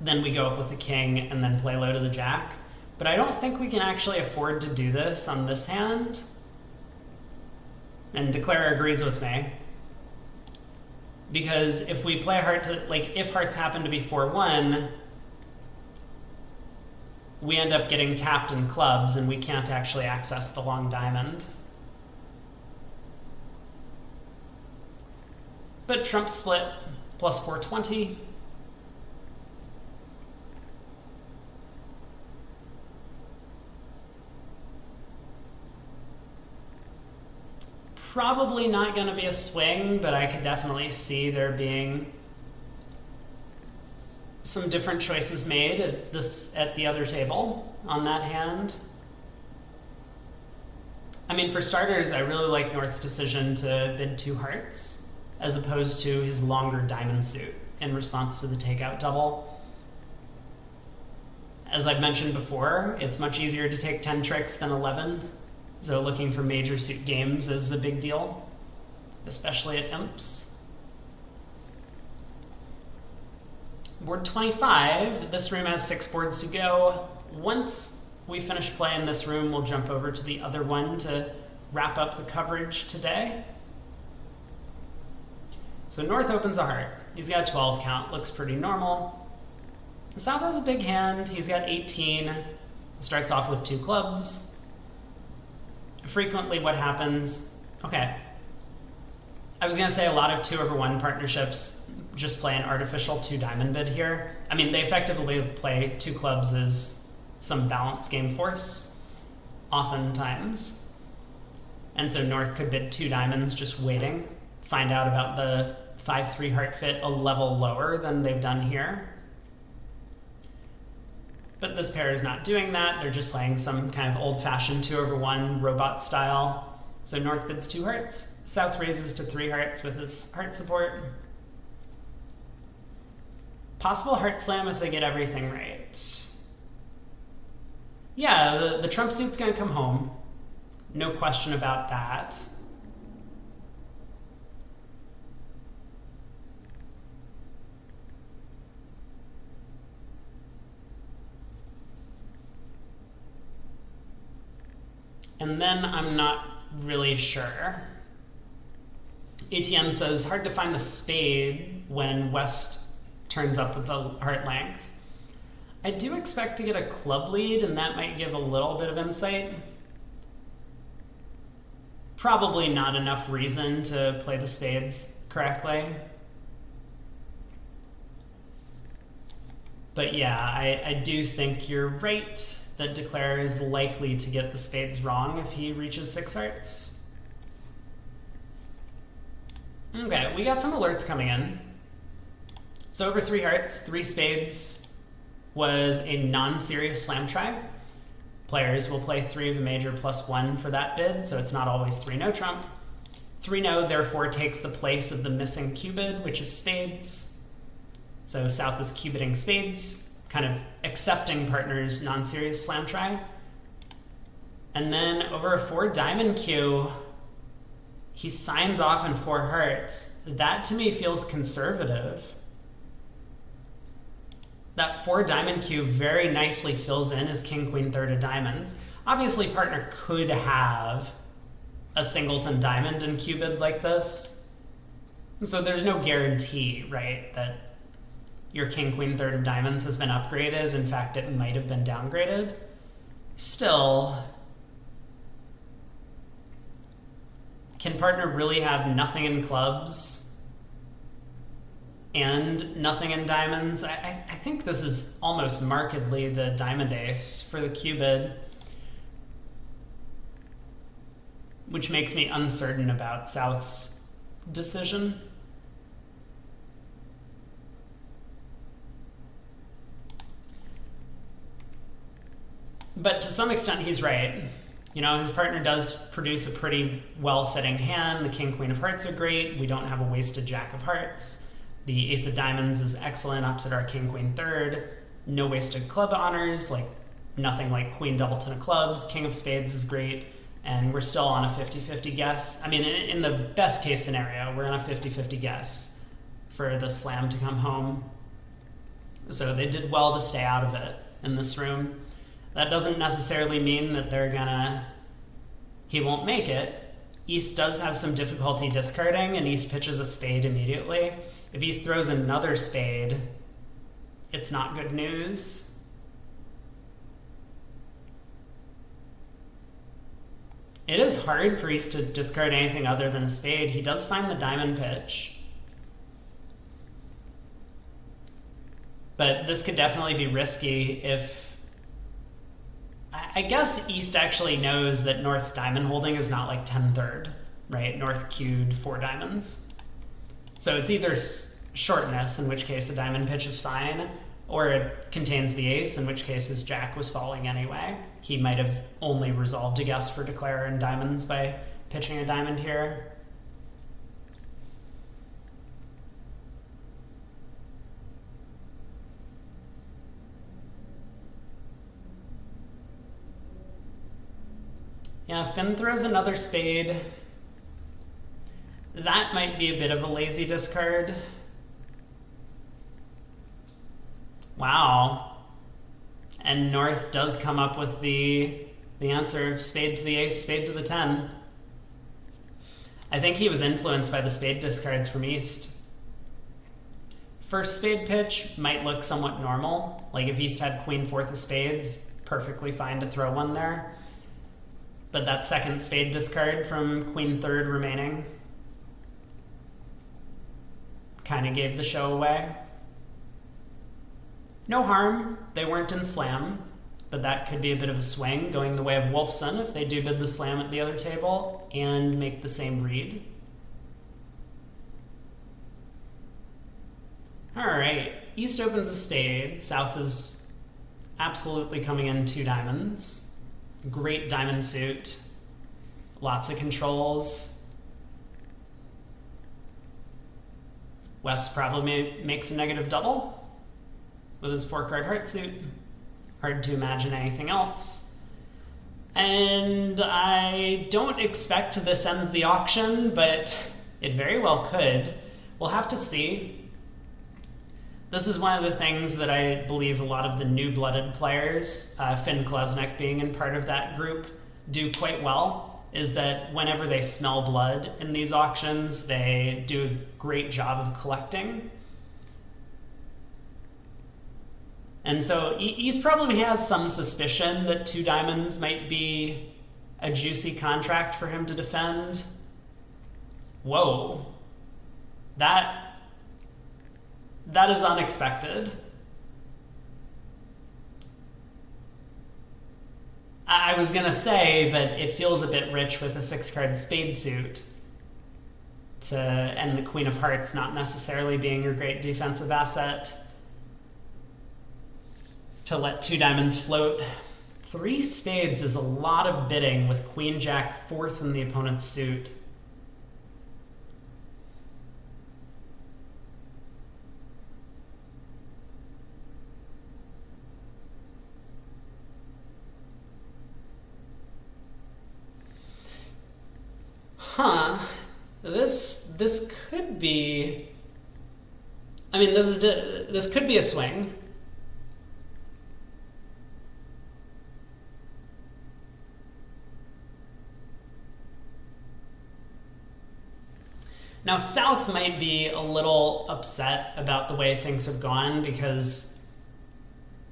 then we go up with the king and then play low to the jack. But I don't think we can actually afford to do this on this hand. And Declare agrees with me. Because if we play heart to, like, if hearts happen to be 4-1, we end up getting tapped in clubs and we can't actually access the long diamond. But trump split plus 420. Probably not going to be a swing, but I could definitely see there being some different choices made at the other table on that hand. I mean, for starters, I really like North's decision to bid 2 hearts as opposed to his longer diamond suit in response to the takeout double. As I've mentioned before, it's much easier to take 10 tricks than 11, so looking for major suit games is a big deal, especially at imps. Board 25, this room has 6 boards to go. Once we finish playing this room, we'll jump over to the other one to wrap up the coverage today. So North opens a heart. He's got a 12 count, looks pretty normal. South has a big hand, he's got 18, starts off with 2 clubs. Frequently what happens, okay, I was gonna say a lot of 2/1 partnerships just play an artificial 2 diamond bid here. I mean, they effectively play 2 clubs as some balanced game force, oftentimes. And so North could bid 2 diamonds just waiting, find out about the 5-3 heart fit a level lower than they've done here. But this pair is not doing that, they're just playing some kind of old-fashioned 2/1 robot style. So North bids 2 hearts, South raises to 3 hearts with his heart support. Possible heart slam if they get everything right. Yeah, the trump suit's gonna come home. No question about that. And then I'm not really sure. ATN says, hard to find the spade when West turns up with the heart length. I do expect to get a club lead, and that might give a little bit of insight. Probably not enough reason to play the spades correctly. But yeah, I do think you're right that Declare is likely to get the spades wrong if he reaches 6 hearts. Okay, we got some alerts coming in. So over 3 hearts, 3 spades was a non-serious slam try. Players will play 3 of a major plus 1 for that bid, so it's not always 3-no trump. 3-no therefore takes the place of the missing cubid, which is spades. So South is cubiting spades, kind of accepting partner's non-serious slam try. And then over a 4 diamond cue, he signs off in 4 hearts. That to me feels conservative. That 4 diamond cue very nicely fills in his king, queen, third of diamonds. Obviously, partner could have a singleton diamond in cubid like this. So there's no guarantee, right, that your king, queen, third of diamonds has been upgraded. In fact, it might have been downgraded. Still, can partner really have nothing in clubs and nothing in diamonds? I think this is almost markedly the diamond ace for the cubid, which makes me uncertain about South's decision. But to some extent, he's right. You know, his partner does produce a pretty well-fitting hand. The king, queen of hearts are great. We don't have a wasted jack of hearts. The ace of diamonds is excellent opposite our king, queen, third. No wasted club honors, like nothing like queen, doubleton of clubs. King of spades is great. And we're still on a 50-50 guess. I mean, in the best case scenario, we're on a 50-50 guess for the slam to come home. So they did well to stay out of it in this room. That doesn't necessarily mean that he won't make it. East does have some difficulty discarding, and East pitches a spade immediately. If East throws another spade, it's not good news. It is hard for East to discard anything other than a spade. He does find the diamond pitch. But this could definitely be risky if... I guess East actually knows that North's diamond holding is not like 10-3rd, right? North queued 4 diamonds. So it's either shortness, in which case a diamond pitch is fine, or it contains the ace, in which case his jack was falling anyway. He might have only resolved a guess for declare in diamonds by pitching a diamond here. Yeah, Finn throws another spade. That might be a bit of a lazy discard. Wow. And North does come up with the answer of spade to the ace, spade to the 10. I think he was influenced by the spade discards from East. First spade pitch might look somewhat normal. Like if East had queen, fourth of spades, perfectly fine to throw one there. But that second spade discard from queen third remaining kind of gave the show away. No harm, they weren't in slam, but that could be a bit of a swing going the way of Wolfson if they do bid the slam at the other table and make the same read. Alright, East opens a spade, South is absolutely coming in 2 diamonds. Great diamond suit, lots of controls. West probably makes a negative double with his 4-card heart suit. Hard to imagine anything else. And I don't expect this ends the auction, but it very well could. We'll have to see. This is one of the things that I believe a lot of the new-blooded players, Finn Kolesnik being in part of that group, do quite well, is that whenever they smell blood in these auctions, they do a great job of collecting. And so East probably has some suspicion that 2 diamonds might be a juicy contract for him to defend. Whoa. That is unexpected. I was going to say, but it feels a bit rich with a 6-card spade suit to end the Queen of Hearts not necessarily being your great defensive asset, to let 2 diamonds float. 3 spades is a lot of bidding with Queen Jack 4th in the opponent's suit. Huh. This could be... I mean, this could be a swing. Now, South might be a little upset about the way things have gone because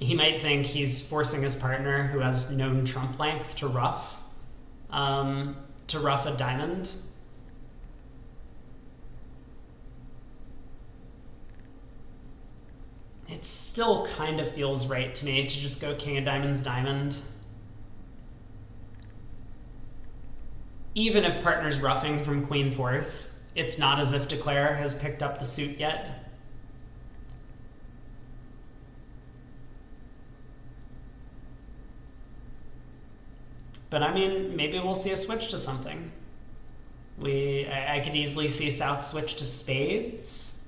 he might think he's forcing his partner, who has known trump length, to rough a diamond. It still kind of feels right to me to just go King of Diamonds, diamond. Even if partner's roughing from Queen 4th, it's not as if Declare has picked up the suit yet. But I mean, maybe we'll see a switch to something. I could easily see South switch to spades.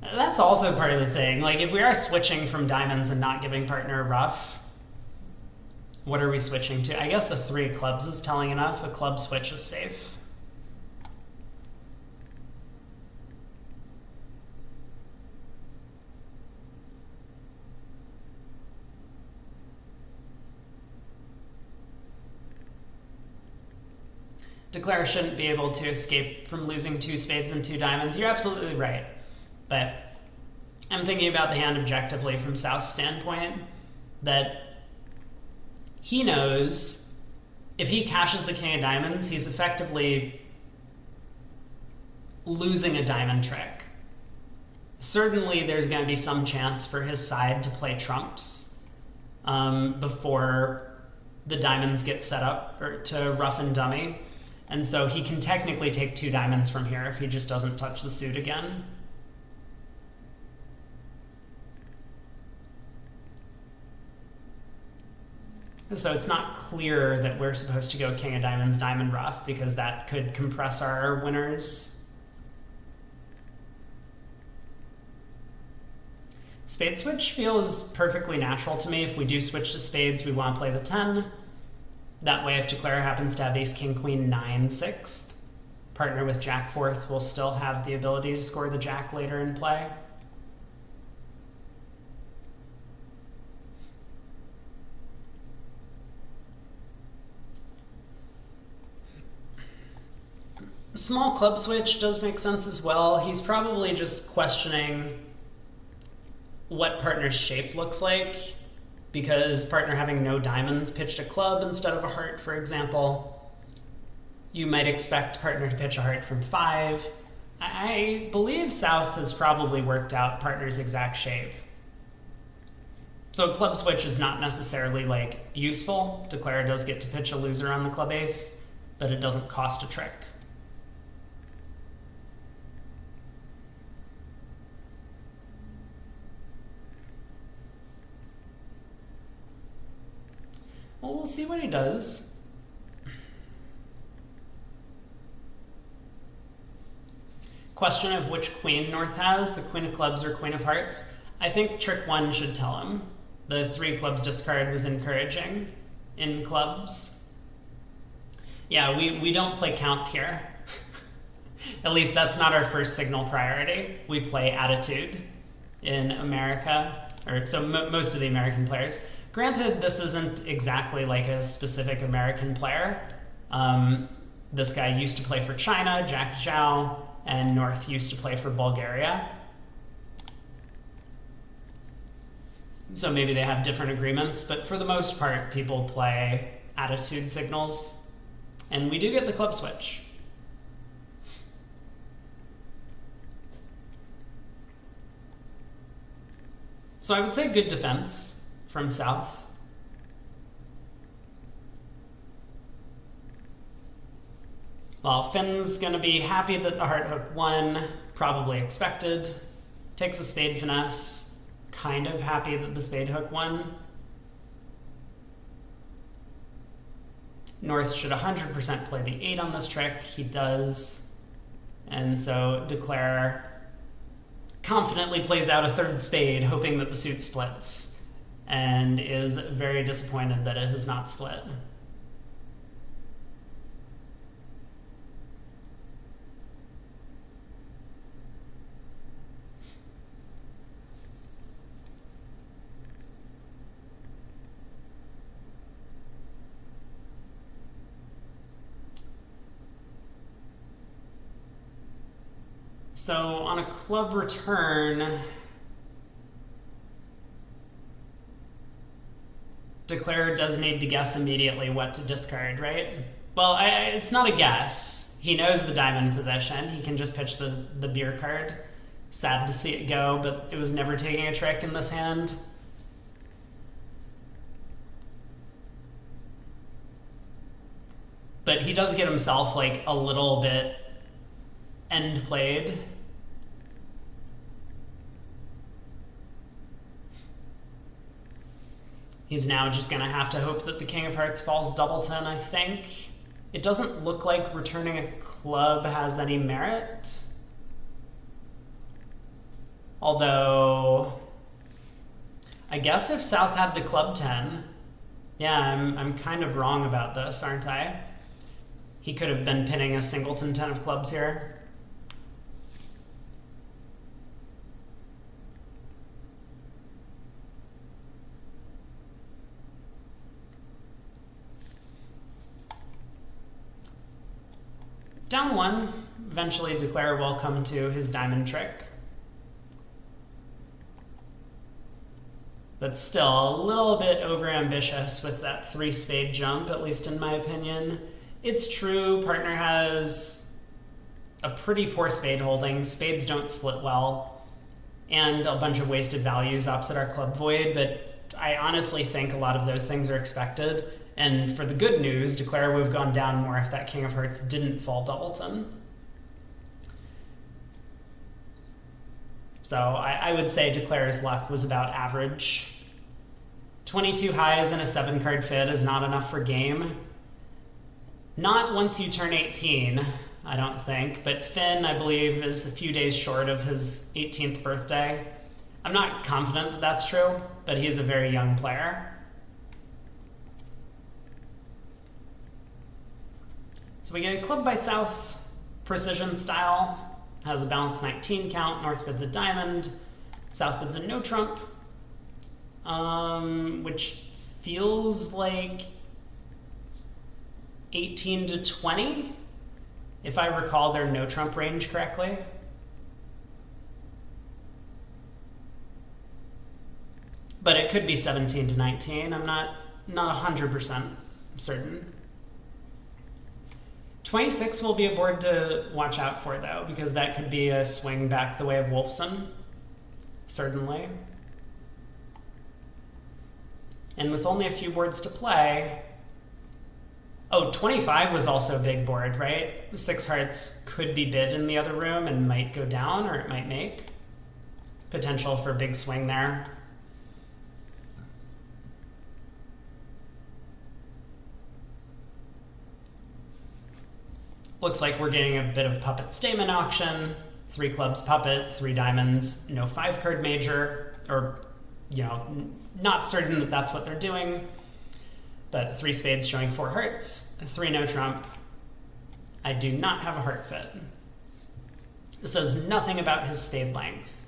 That's also part of the thing. Like, if we are switching from diamonds and not giving partner a rough, what are we switching to? I guess the 3 of clubs is telling enough. A club switch is safe. Declare shouldn't be able to escape from losing 2 spades and 2 diamonds. You're absolutely right. But I'm thinking about the hand objectively from South's standpoint, that he knows if he cashes the King of Diamonds, he's effectively losing a diamond trick. Certainly there's going to be some chance for his side to play trumps before the diamonds get set up or to rough and dummy. And so he can technically take 2 diamonds from here if he just doesn't touch the suit again. So it's not clear that we're supposed to go King of Diamonds, diamond rough, because that could compress our winners. Spade switch feels perfectly natural to me. If we do switch to spades, we want to play the 10. That way, if Declare happens to have ace, king, queen, 9, 6th, partner with jack 4th will still have the ability to score the jack later in play. Small club switch does make sense as well. He's probably just questioning what partner's shape looks like, because partner having no diamonds pitched a club instead of a heart, for example. You might expect partner to pitch a heart from 5. I believe South has probably worked out partner's exact shape. So club switch is not necessarily like useful. Declare does get to pitch a loser on the club ace, but it doesn't cost a trick. Well, we'll see what he does. Question of which queen North has, the queen of clubs or queen of hearts. I think trick 1 should tell him. The 3 clubs discard was encouraging in clubs. Yeah, we don't play count here. At least that's not our first signal priority. We play attitude in America, or so most of the American players. Granted, this isn't exactly like a specific American player. This guy used to play for China, Jack Zhao, and North used to play for Bulgaria. So maybe they have different agreements, but for the most part, people play attitude signals. And we do get the club switch. So I would say good defense from South. Well, Finn's going to be happy that the heart hook won, probably expected. Takes a spade finesse, kind of happy that the spade hook won. North should 100% play the 8 on this trick. He does. And so Declare confidently plays out a third spade, hoping that the suit splits, and is very disappointed that it has not split. So on a club return, Declare does need to guess immediately what to discard, right? Well, it's not a guess. He knows the diamond position. He can just pitch the beer card. Sad to see it go, but it was never taking a trick in this hand. But he does get himself like a little bit end played. He's now just going to have to hope that the King of Hearts falls doubleton, I think. It doesn't look like returning a club has any merit. Although, I guess if South had the club 10, yeah, I'm kind of wrong about this, aren't I? He could have been pinning a singleton 10 of clubs here. Down 1, eventually Declare will come to his diamond trick. But still a little bit overambitious with that 3 spade jump, at least in my opinion. It's true, partner has a pretty poor spade holding. Spades don't split well, and a bunch of wasted values opposite our club void, but I honestly think a lot of those things are expected. And for the good news, Declare would have gone down more if that King of Hearts didn't fall doubleton. So I would say Declare's luck was about average. 22 highs and a 7-card fit is not enough for game. Not once you turn 18, I don't think, but Finn, I believe, is a few days short of his 18th birthday. I'm not confident that that's true, but he is a very young player. So we get a club by South, precision style, has a balance 19 count, North bids a diamond, South bids a no trump, which feels like 18 to 20, if I recall their no trump range correctly. But it could be 17 to 19, I'm not 100% certain. 26 will be a board to watch out for, though, because that could be a swing back the way of Wolfson, certainly. And with only a few boards to play... Oh, 25 was also a big board, right? 6 hearts could be bid in the other room and might go down, or it might make. Potential for a big swing there. Looks like we're getting a bit of puppet statement auction. 3 clubs puppet, 3 diamonds, no 5-card major, or, you know, not certain that that's what they're doing, but 3 spades showing 4 hearts, 3 no trump. I do not have a heart fit. This says nothing about his spade length.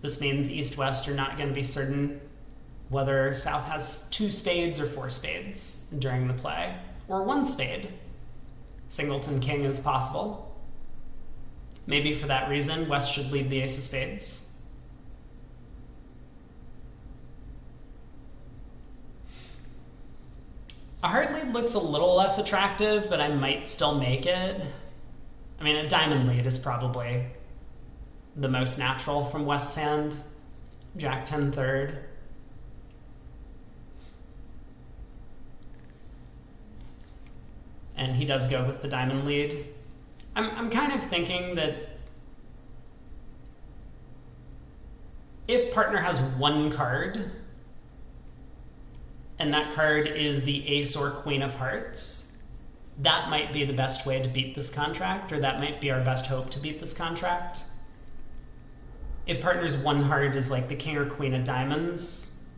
This means East-West are not going to be certain whether South has 2 spades or 4 spades during the play, or 1 spade. Singleton king is possible. Maybe for that reason, West should lead the ace of spades. A heart lead looks a little less attractive, but I might still make it. I mean, a diamond lead is probably the most natural from West's hand. Jack 10 third. and he does go with the diamond lead. I'm kind of thinking that if partner has one card, and that card is the ace or queen of hearts, that might be the best way to beat this contract, or that might be our best hope to beat this contract. If partner's one heart is like the king or queen of diamonds,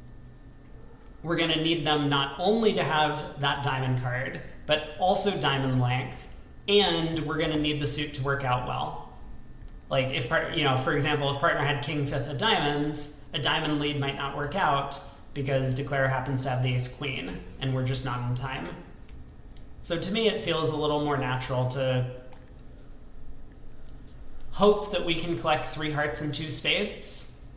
we're going to need them not only to have that diamond card, but also diamond length, and we're going to need the suit to work out well. Like if for example, if partner had king fifth of diamonds, a diamond lead might not work out because declare happens to have the ace queen, and we're just not in time. So to me, it feels a little more natural to hope that we can collect 3 hearts and 2 spades.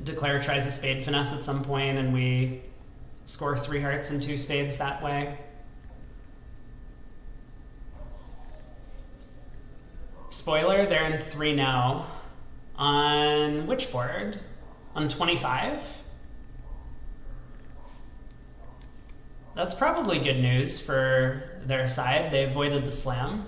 Declare tries a spade finesse at some point, and we score 3 hearts and 2 spades that way. Spoiler, they're in 3 now. On which board? On 25? That's probably good news for their side. They avoided the slam.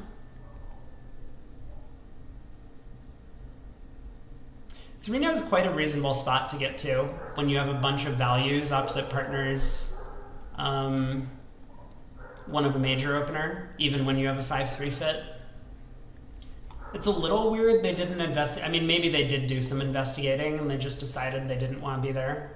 3 now is quite a reasonable spot to get to when you have a bunch of values opposite partners, one of a major opener, even when you have a 5-3 fit. It's a little weird they didn't investigate. I mean, maybe they did do some investigating and they just decided they didn't want to be there.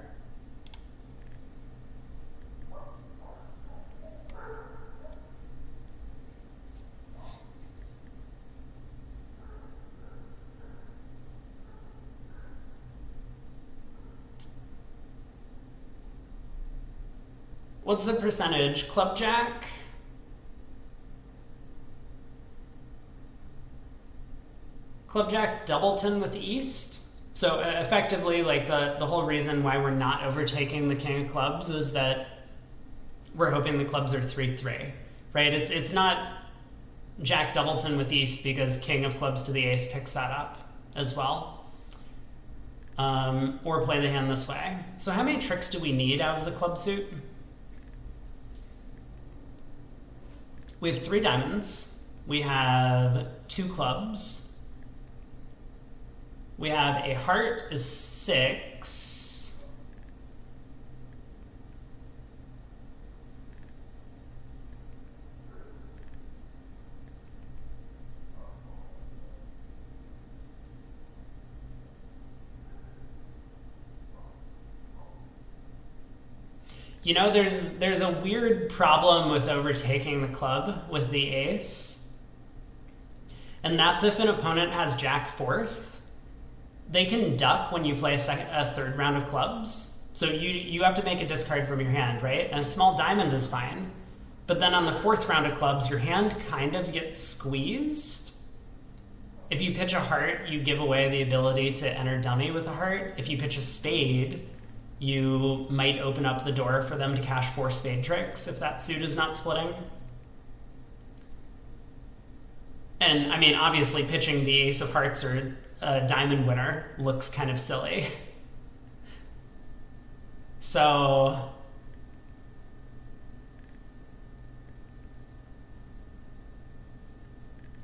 What's the percentage? Club jack? Club jack doubleton with east? So effectively, like the whole reason why we're not overtaking the king of clubs is that we're hoping the clubs are 3-3, right? It's not jack doubleton with east because king of clubs to the ace picks that up as well. Or play the hand this way. So how many tricks do we need out of the club suit? We have 3 diamonds. We have 2 clubs. We have a heart is 6. You know, there's a weird problem with overtaking the club with the ace. And that's if an opponent has jack fourth. They can duck when you play a 3rd round of clubs. So you have to make a discard from your hand, right? And a small diamond is fine. But then on the 4th round of clubs, your hand kind of gets squeezed. If you pitch a heart, you give away the ability to enter dummy with a heart. If you pitch a spade, you might open up the door for them to cash 4 spade tricks if that suit is not splitting. And I mean, obviously pitching the ace of hearts or a diamond winner looks kind of silly. So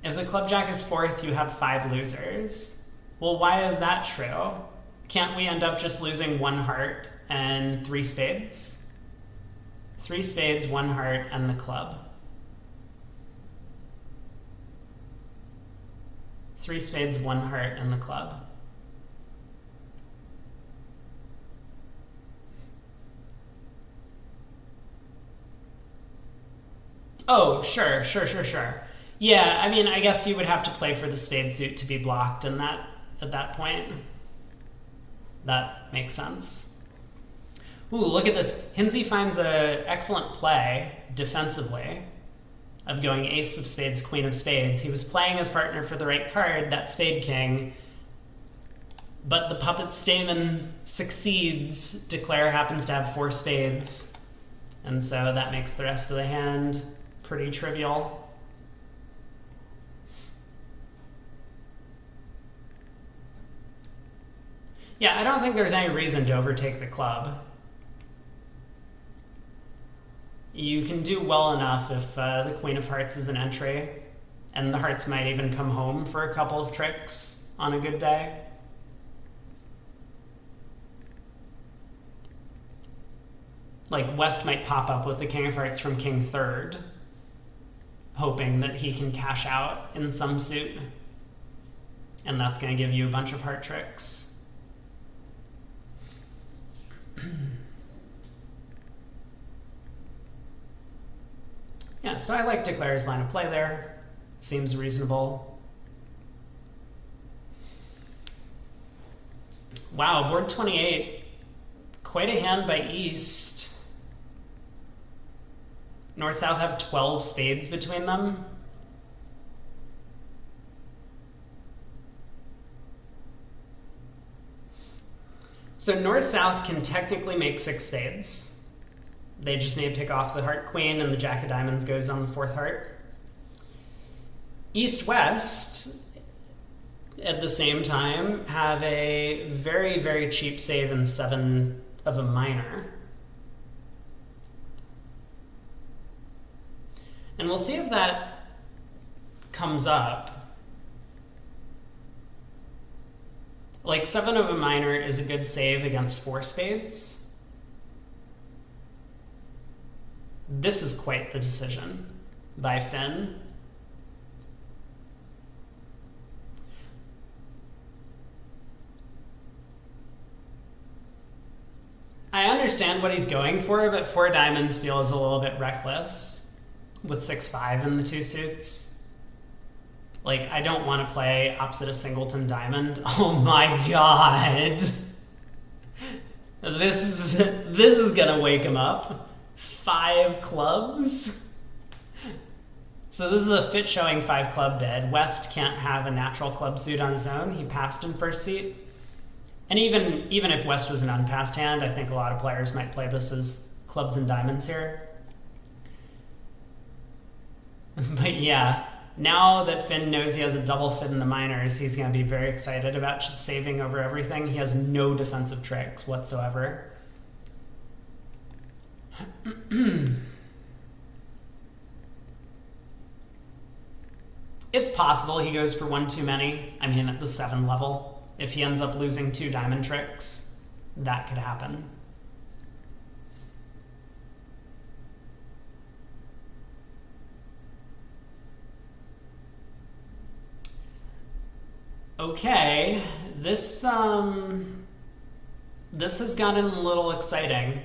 if the club jack is 4th, you have 5 losers. Well, why is that true? Can't we end up just losing 1 heart and 3 spades? 3 spades, 1 heart, and the club. 3 spades, 1 heart, and the club. Oh, sure. Yeah, I mean, I guess you would have to play for the spade suit to be blocked at that point. That makes sense. Ooh, look at this. Hinze finds an excellent play defensively of going ace of spades, queen of spades. He was playing his partner for the right card, that spade king, but the puppet Stamen succeeds. Declare happens to have 4 spades, and so that makes the rest of the hand pretty trivial. Yeah, I don't think there's any reason to overtake the club. You can do well enough if the Queen of Hearts is an entry, and the Hearts might even come home for a couple of tricks on a good day. Like, West might pop up with the King of Hearts from King Third, hoping that he can cash out in some suit, and that's going to give you a bunch of heart tricks. Yeah, so I like Declare's line of play there. Seems reasonable. Wow, board 28. Quite a hand by East. North-South have 12 spades between them. So North-South can technically make 6 spades. They just need to pick off the Heart Queen, and the Jack of Diamonds goes on the 4th heart. East-West, at the same time, have a very, very cheap save in 7 of a minor. And we'll see if that comes up. Like, 7 of a minor is a good save against 4 spades. This is quite the decision by Finn. I understand what he's going for, but 4 diamonds feels a little bit reckless with 6-5 in the 2 suits. Like, I don't want to play opposite a singleton diamond. Oh my god! This is gonna wake him up. 5 clubs? So this is a fit showing 5 club bid. West can't have a natural club suit on his own. He passed in first seat. And even if West was an unpassed hand, I think a lot of players might play this as clubs and diamonds here. But yeah, now that Finn knows he has a double fit in the minors, he's going to be very excited about just saving over everything. He has no defensive tricks whatsoever. It's possible he goes for 1 too many. I mean, at the 7 level. If he ends up losing 2 diamond tricks, that could happen. Okay, this has gotten a little exciting.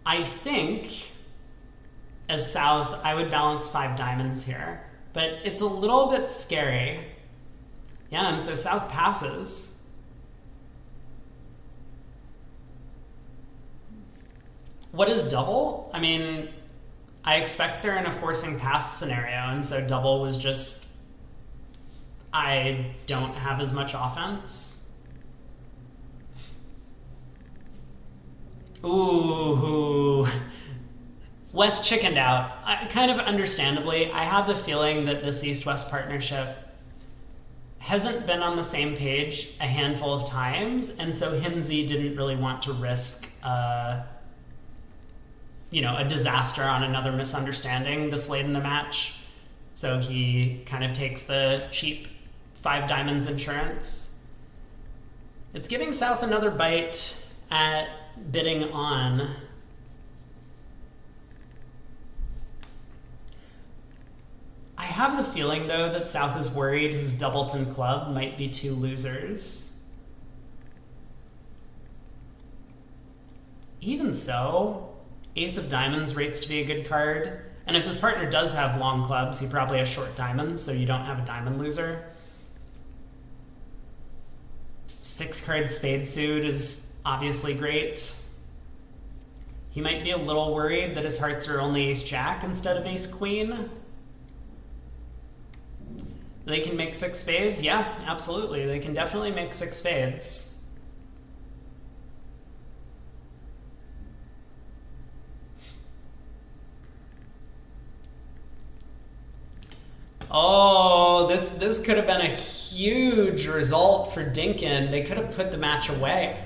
I think, as South, I would balance 5 diamonds here, but it's a little bit scary. Yeah, and so South passes. What is double? I mean, I expect they're in a forcing pass scenario, and so double was just, I don't have as much offense. Ooh. West chickened out. Kind of understandably, I have the feeling that this East-West partnership hasn't been on the same page a handful of times, and so Hinze didn't really want to risk a disaster on another misunderstanding this late in the match. So he kind of takes the cheap 5 diamonds insurance. It's giving South another bite at bidding on. I have the feeling, though, that South is worried his doubleton club might be 2 losers. Even so, Ace of Diamonds rates to be a good card, and if his partner does have long clubs, he probably has short diamonds, so you don't have a diamond loser. 6-card spade suit is obviously great. He might be a little worried that his hearts are only ace-jack instead of ace-queen. They can make 6 spades? Yeah, absolutely. They can definitely make 6 spades. Oh, this could have been a huge result for Dinkin. They could have put the match away.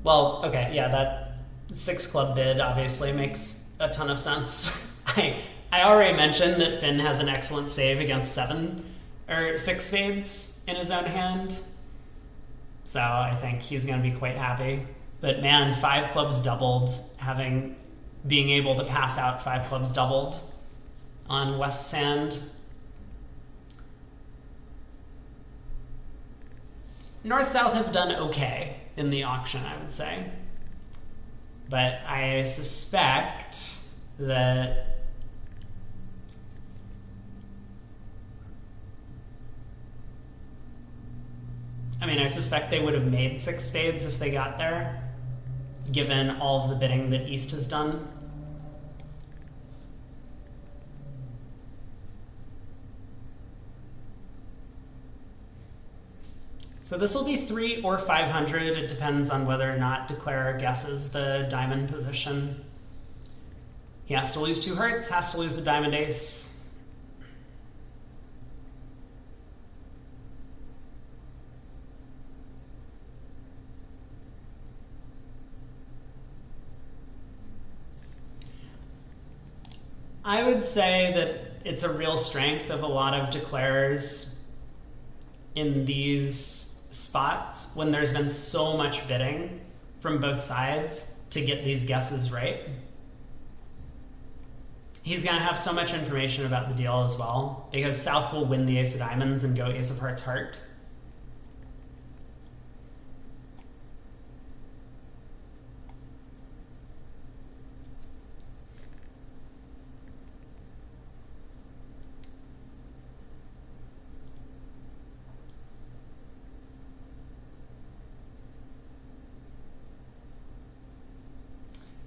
Well, okay, yeah, that 6 club bid obviously makes a ton of sense. I already mentioned that Finn has an excellent save against 6 spades in his own hand, so I think he's going to be quite happy. But man, 5 clubs doubled, being able to pass out 5 clubs doubled on West's hand. North-South have done okay in the auction, I would say. But I suspect that I suspect they would have made 6 spades if they got there, given all of the bidding that East has done. So this will be 3 or 500. It depends on whether or not Declarer guesses the diamond position. He has to lose 2 hearts, has to lose the diamond ace. I would say that it's a real strength of a lot of declarers in these spots when there's been so much bidding from both sides to get these guesses right. He's going to have so much information about the deal as well, because South will win the ace of diamonds and go ace of hearts heart.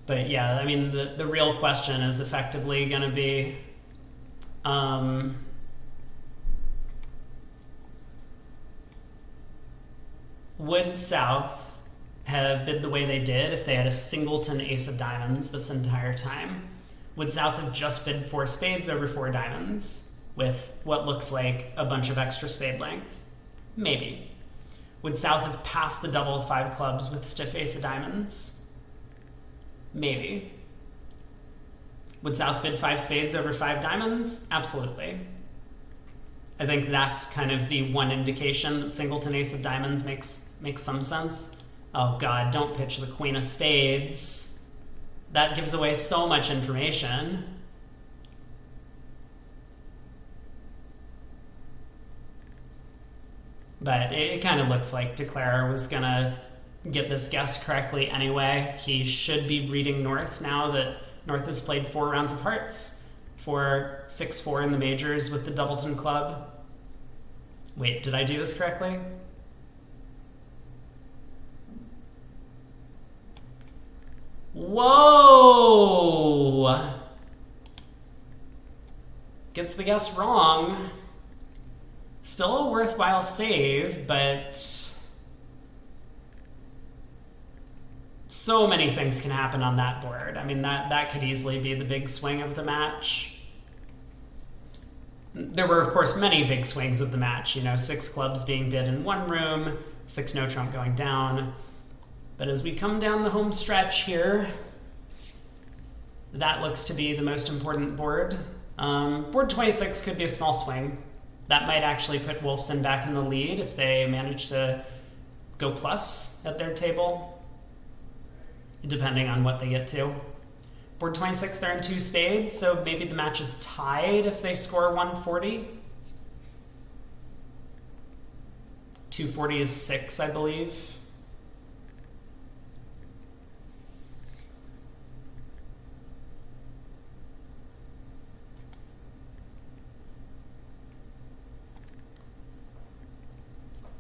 But yeah, I mean, the real question is effectively going to be, would South have bid the way they did if they had a singleton ace of diamonds this entire time? Would South have just bid 4 spades over 4 diamonds with what looks like a bunch of extra spade length? Maybe. Would South have passed the double of 5 clubs with stiff ace of diamonds? Maybe. Would South bid 5 spades over 5 diamonds? Absolutely. I think that's kind of the one indication that singleton ace of diamonds makes some sense. Oh god, don't pitch the queen of spades. That gives away so much information. But it kind of looks like Declarer was gonna get this guess correctly anyway. He should be reading North now that North has played 4 rounds of hearts for 6-4 in the majors with the Doubleton Club. Wait, did I do this correctly? Whoa! Gets the guess wrong. Still a worthwhile save, but so many things can happen on that board. I mean, that could easily be the big swing of the match. There were, of course, many big swings of the match. 6 clubs being bid in one room, 6 no trump going down. But as we come down the home stretch here, that looks to be the most important board. Board 26 could be a small swing. That might actually put Wolfson back in the lead if they manage to go plus at their table, depending on what they get to. Board 26, they're in 2 spades, so maybe the match is tied if they score 140. 240 is 6, I believe.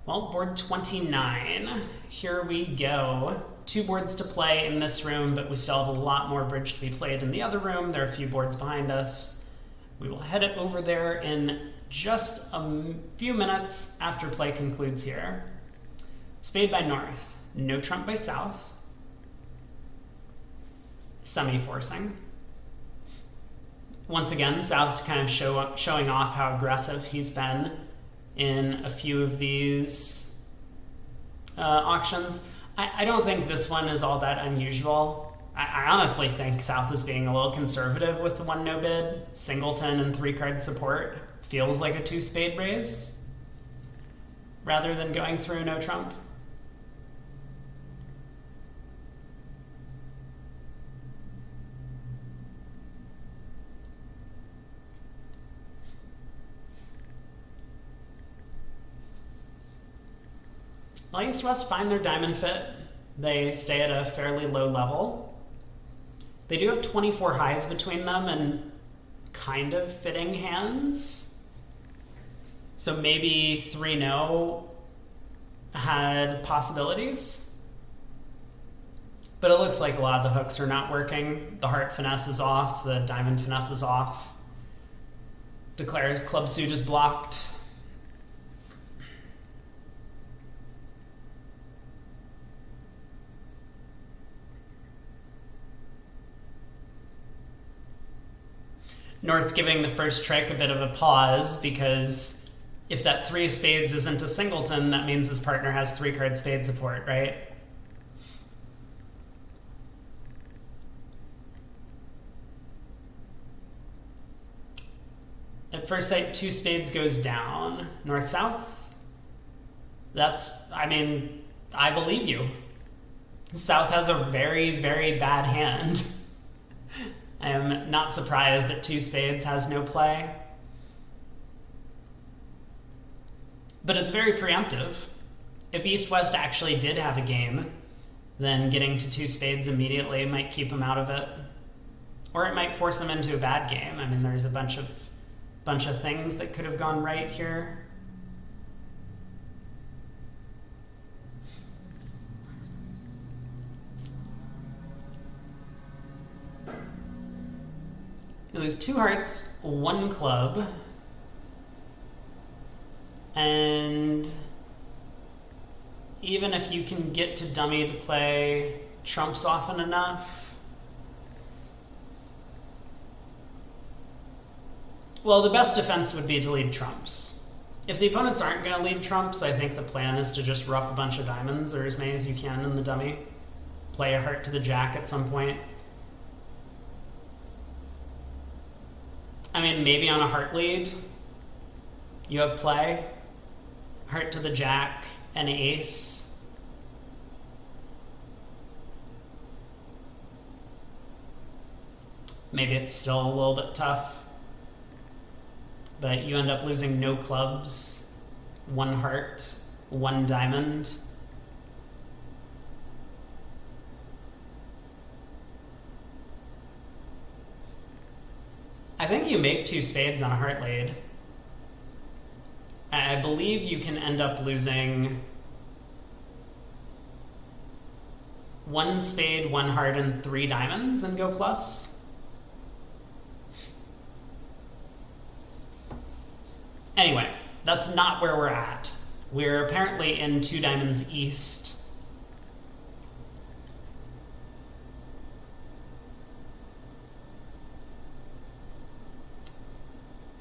Well, board 29, here we go. 2 boards to play in this room, but we still have a lot more bridge to be played in the other room. There are a few boards behind us. We will head it over there in just a few minutes after play concludes here. Spade by North, no trump by South. Semi-forcing. Once again, South's kind of showing off how aggressive he's been in a few of these auctions. I don't think this one is all that unusual. I honestly think South is being a little conservative with the 1 no bid. Singleton and 3-card support feels like a 2-spade raise rather than going through no trump. Well, East-West find their diamond fit. They stay at a fairly low level. They do have 24 highs between them and kind of fitting hands. So maybe 3-no had possibilities. But it looks like a lot of the hooks are not working. The heart finesse is off, the diamond finesse is off. Declares club suit is blocked. North giving the first trick a bit of a pause, because if that 3 of spades isn't a singleton, that means his partner has 3-card spade support, right? At first sight, 2 spades goes down. North-south? That's, I mean, I believe you. South has a very, very bad hand. I am not surprised that 2 spades has no play. But it's very preemptive. If East-West actually did have a game, then getting to 2 spades immediately might keep him out of it. Or it might force him into a bad game. I mean, there's a bunch of things that could have gone right here. You lose 2 hearts, 1 club, and even if you can get to dummy to play trumps often enough, well, the best defense would be to lead trumps. If the opponents aren't going to lead trumps, I think the plan is to just rough a bunch of diamonds, or as many as you can in the dummy. Play a heart to the jack at some point. I mean, maybe on a heart lead, you have play. Heart to the jack, and ace. Maybe it's still a little bit tough. But you end up losing no clubs, 1 heart, 1 diamond. I think you make 2 spades on a heart lead. I believe you can end up losing 1 spade, 1 heart, and 3 diamonds and go plus. Anyway, that's not where we're at. We're apparently in 2 diamonds east.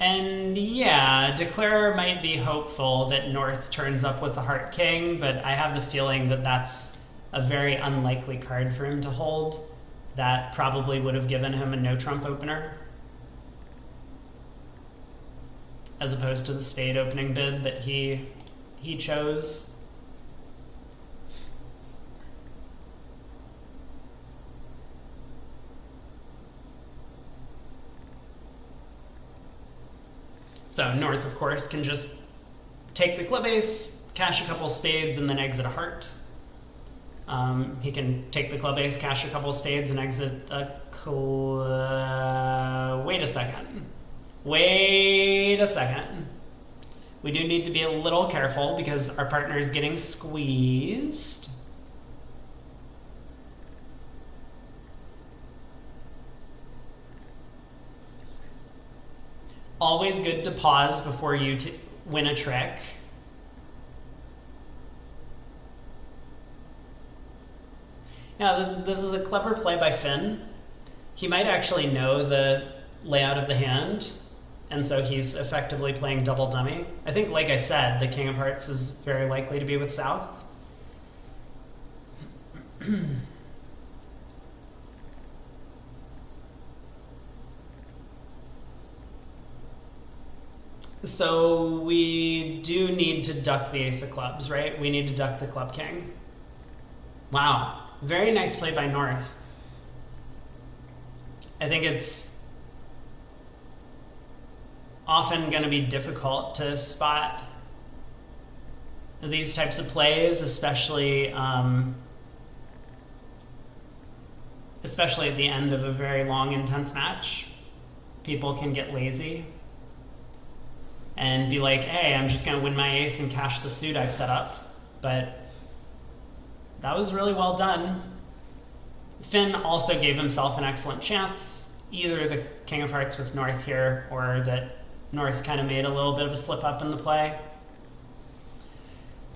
And yeah, Declarer might be hopeful that North turns up with the Heart King, but I have the feeling that that's a very unlikely card for him to hold. That probably would have given him a no-trump opener, as opposed to the spade opening bid that he chose. So North, of course, can just take the club ace, cash a couple spades, and then exit a heart. He can take the club ace, cash a couple spades, and exit a wait a second. Wait a second. We do need to be a little careful because our partner is getting squeezed. Always good to pause before you win a trick. Yeah, this is a clever play by Finn. He might actually know the layout of the hand, and so he's effectively playing double dummy. I think, like I said, the King of Hearts is very likely to be with South. So we do need to duck the ace of clubs, right? We need to duck the club king. Wow, very nice play by North. I think it's often going to be difficult to spot these types of plays, especially especially at the end of a very long, intense match. People can get lazy and be like, hey, I'm just going to win my ace and cash the suit I've set up. But that was really well done. Finn also gave himself an excellent chance, either the King of Hearts with North here, or that North kind of made a little bit of a slip up in the play.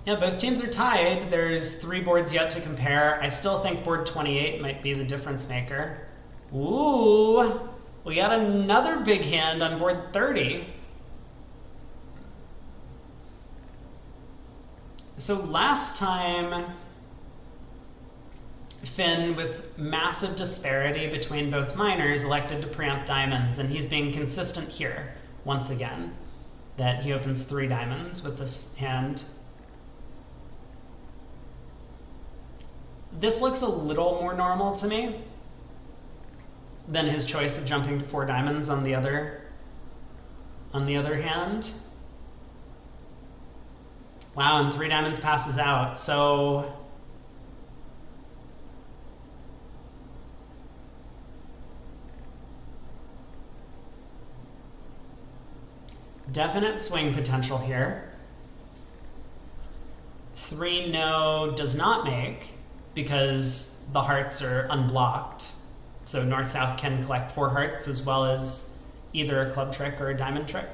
Yeah, both teams are tied. There's 3 boards yet to compare. I still think board 28 might be the difference maker. Ooh, we got another big hand on board 30. So last time, Finn, with massive disparity between both minors, elected to preempt diamonds, and he's being consistent here, once again, that he opens 3 diamonds with this hand. This looks a little more normal to me than his choice of jumping to 4 diamonds on the other hand. Wow, and 3 diamonds passes out, so definite swing potential here. 3 no does not make because the hearts are unblocked. So North-South can collect 4 hearts as well as either a club trick or a diamond trick.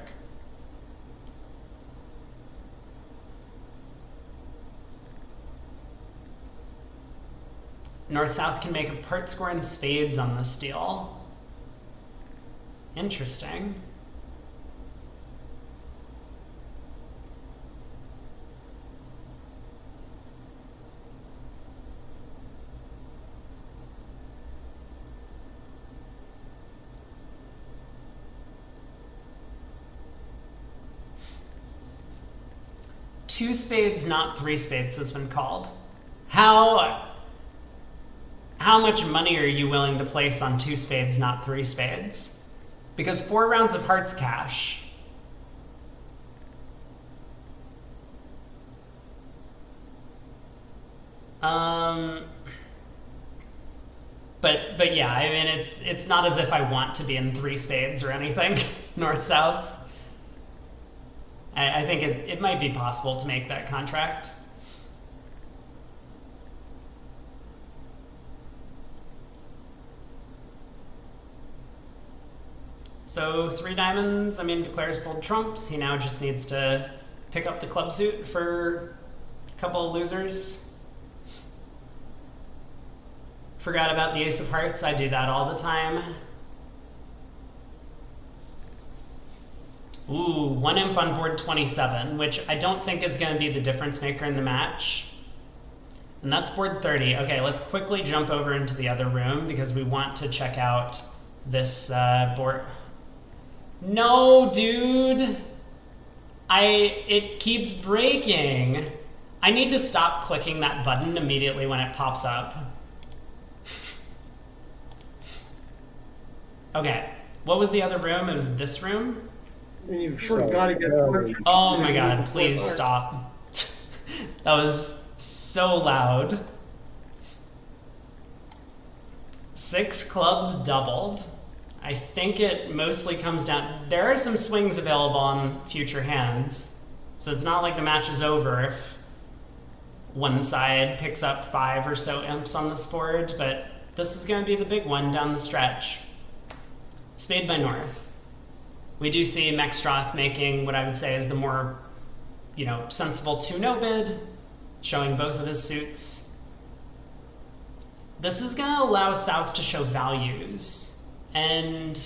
North-South can make a part score in spades on this deal. Interesting. Two spades, not 3 spades has been called. How much money are you willing to place on 2 spades, not 3 spades? Because 4 rounds of hearts cash. But yeah, I mean, it's not as if I want to be in 3 spades or anything, north-south. I think it might be possible to make that contract. So 3 diamonds, I mean, declares pulled trumps. He now just needs to pick up the club suit for a couple of losers. Forgot about the ace of hearts. I do that all the time. Ooh, 1 imp on board 27, which I don't think is going to be the difference maker in the match. And that's board 30. Okay, let's quickly jump over into the other room because we want to check out this board. No, dude. It keeps breaking. I need to stop clicking that button immediately when it pops up. Okay, what was the other room? It was this room? And you've sort of got to get... Oh my god, please stop. That was so loud. 6 clubs doubled. I think it mostly comes down... There are some swings available on future hands, so it's not like the match is over if one side picks up 5 or so imps on this board, but this is going to be the big one down the stretch. Spade by North. We do see Mexstroth making what I would say is the more, sensible 2-no bid, showing both of his suits. This is going to allow South to show values, and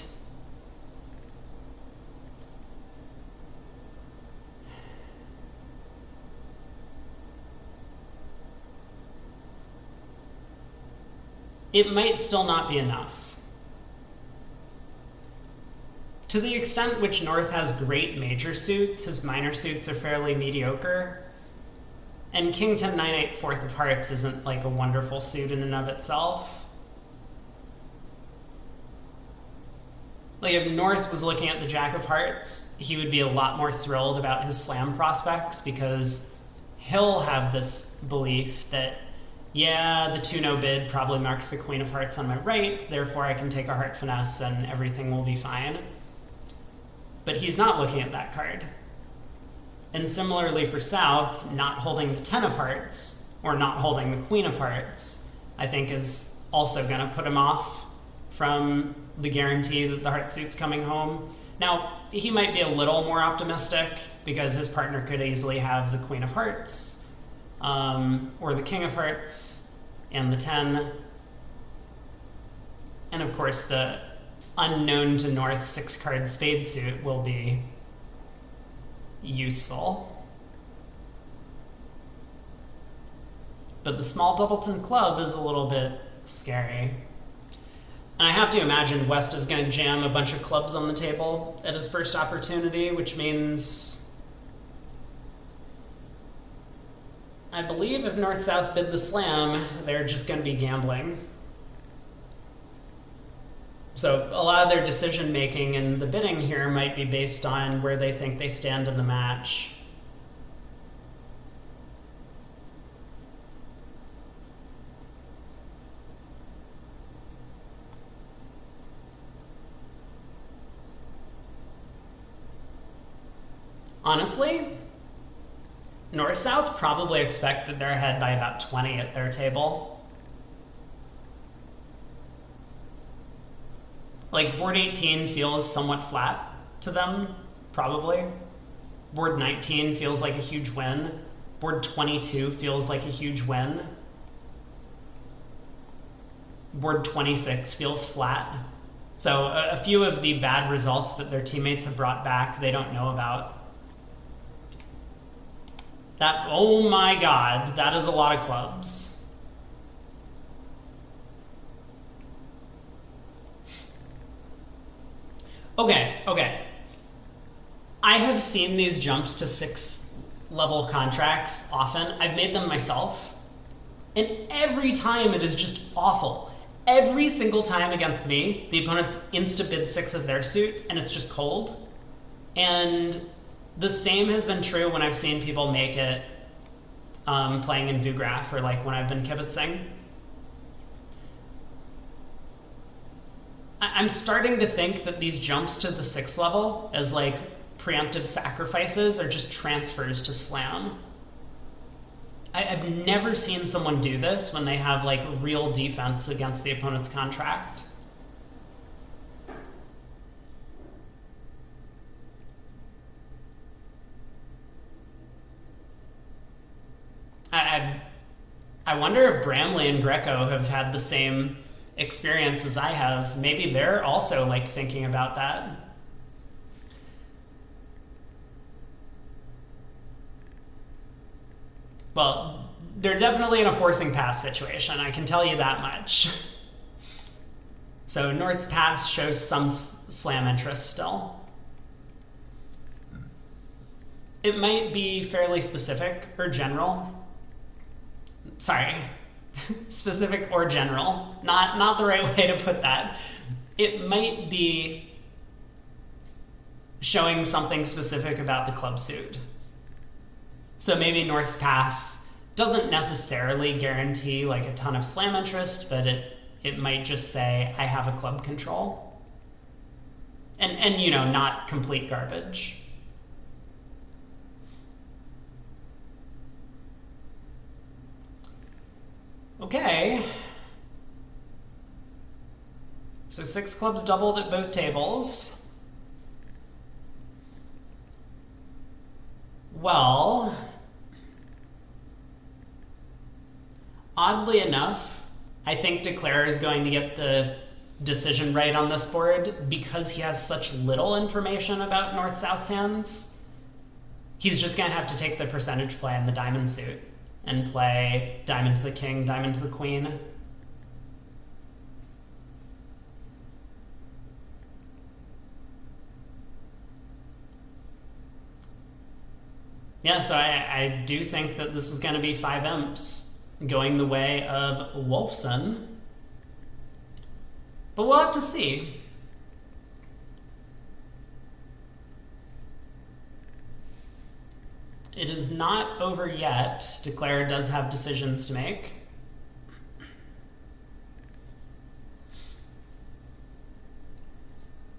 it might still not be enough To the extent which North has great major suits, his minor suits are fairly mediocre. And King 10 9 8 fourth of hearts isn't like a wonderful suit in and of itself. Like if North was looking at the Jack of Hearts, he would be a lot more thrilled about his slam prospects because he'll have this belief that, yeah, the 2-no bid probably marks the Queen of Hearts on my right, therefore I can take a heart finesse and everything will be fine. But he's not looking at that card. And similarly for South, not holding the 10 of Hearts, or not holding the Queen of Hearts, I think is also going to put him off from the guarantee that the heart suit's coming home. Now, he might be a little more optimistic, because his partner could easily have the Queen of Hearts, or the King of Hearts, and the 10. And of course, the unknown to North 6-card spade suit will be useful. But the small doubleton club is a little bit scary. And I have to imagine West is going to jam a bunch of clubs on the table at his first opportunity, which means I believe if North-South bid the slam, they're just going to be gambling. So a lot of their decision-making in the bidding here might be based on where they think they stand in the match. Honestly, North-South probably expect that they're ahead by about 20 at their table. Like, board 18 feels somewhat flat to them, probably. Board 19 feels like a huge win. Board 22 feels like a huge win. Board 26 feels flat. So a few of the bad results that their teammates have brought back, they don't know about. That, oh my god, that is a lot of clubs. Okay. I have seen these jumps to 6-level contracts often. I've made them myself. And every time it is just awful. Every single time against me, the opponents insta-bid 6 of their suit, and it's just cold. And the same has been true when I've seen people make it playing in Vugraph, or like when I've been kibitzing. I'm starting to think that these jumps to the 6th level as like preemptive sacrifices are just transfers to slam. I've never seen someone do this when they have like real defense against the opponent's contract. I wonder if Bramley and Greco have had the same experience as I have. Maybe they're also like thinking about that. Well, they're definitely in a forcing pass situation, I can tell you that much. So North's pass shows some slam interest still. It might be fairly specific or general. Sorry. Specific or general. Not the right way to put that. It might be showing something specific about the club suit. So maybe North's pass doesn't necessarily guarantee like a ton of slam interest, but it might just say, I have a club control. And you know, not complete garbage. Okay. So 6 clubs doubled at both tables. Well, oddly enough, I think Declare is going to get the decision right on this board because he has such little information about North-South's hands. He's just going to have to take the percentage play in the diamond suit and play diamond to the king, diamond to the queen. Yeah, so I do think that this is going to be 5 imps going the way of Wolfson. But we'll have to see. It is not over yet. Declare does have decisions to make.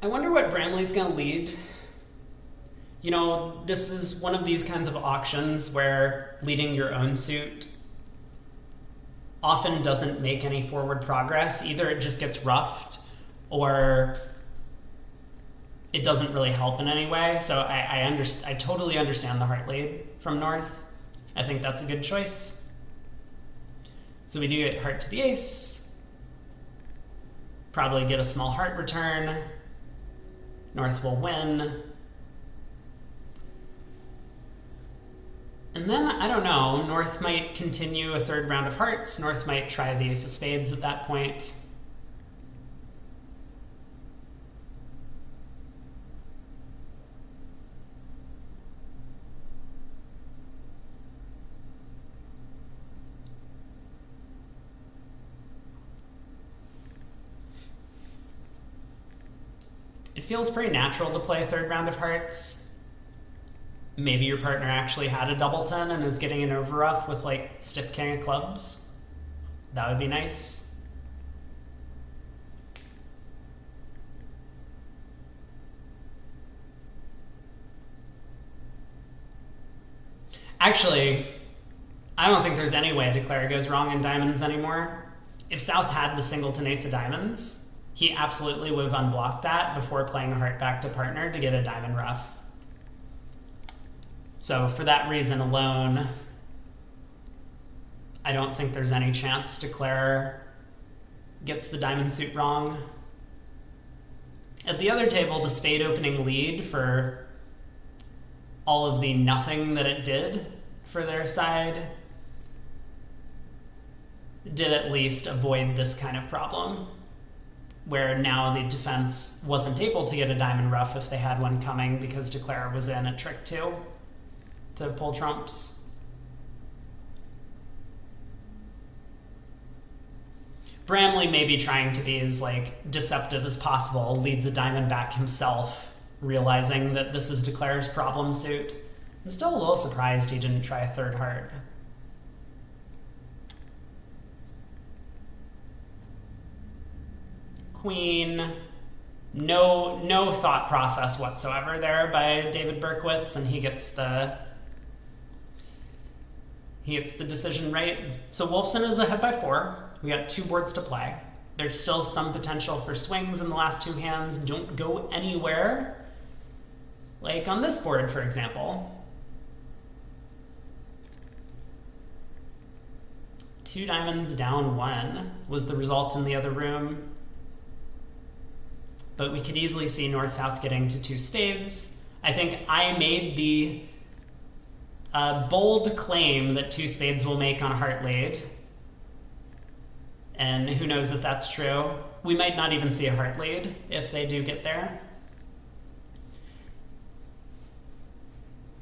I wonder what Bramley's going to lead. You know, this is one of these kinds of auctions where leading your own suit often doesn't make any forward progress. Either it just gets roughed or it doesn't really help in any way. So I totally understand the heart lead from North. I think that's a good choice. So we do get heart to the ace. Probably get a small heart return. North will win. And then, I don't know, North might continue a third round of hearts. North might try the ace of spades at that point. It feels pretty natural to play a third round of hearts. Maybe your partner actually had a doubleton and is getting an overruff with like stiff king of clubs. That would be nice. Actually, I don't think there's any way Declare goes wrong in diamonds anymore. If South had the singleton ace of diamonds, he absolutely would have unblocked that before playing a heart back to partner to get a diamond ruff. So for that reason alone, I don't think there's any chance Declare gets the diamond suit wrong. At the other table, the spade opening lead for all of the nothing that it did for their side did at least avoid this kind of problem, where now the defense wasn't able to get a diamond ruff if they had one coming because Declare was in a trick 2 to pull trumps. Bramley may be trying to be as like deceptive as possible, leads a diamond back himself, realizing that this is Declare's problem suit. I'm still a little surprised he didn't try a third heart. Queen. No thought process whatsoever there by David Berkowitz, and he gets the decision right. So Wolfson is ahead by 4. We got 2 boards to play. There's still some potential for swings in the last 2 hands. Don't go anywhere. Like on this board, for example. 2 diamonds down 1 was the result in the other room. But we could easily see North-South getting to 2 spades. I think I made the bold claim that 2 spades will make on a heart lead. And who knows if that's true. We might not even see a heart lead if they do get there.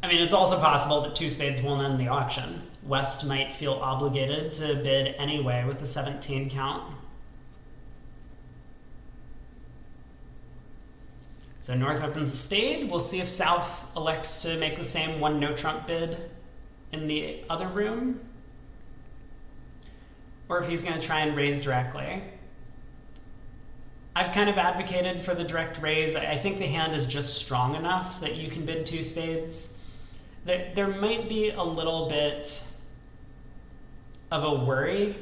I mean, it's also possible that 2 spades won't end the auction. West might feel obligated to bid anyway with a 17 count. So North opens a spade. We'll see if South elects to make the same 1 no trump bid in the other room, or if he's going to try and raise directly. I've kind of advocated for the direct raise. I think the hand is just strong enough that you can bid 2 spades. There might be a little bit of a worry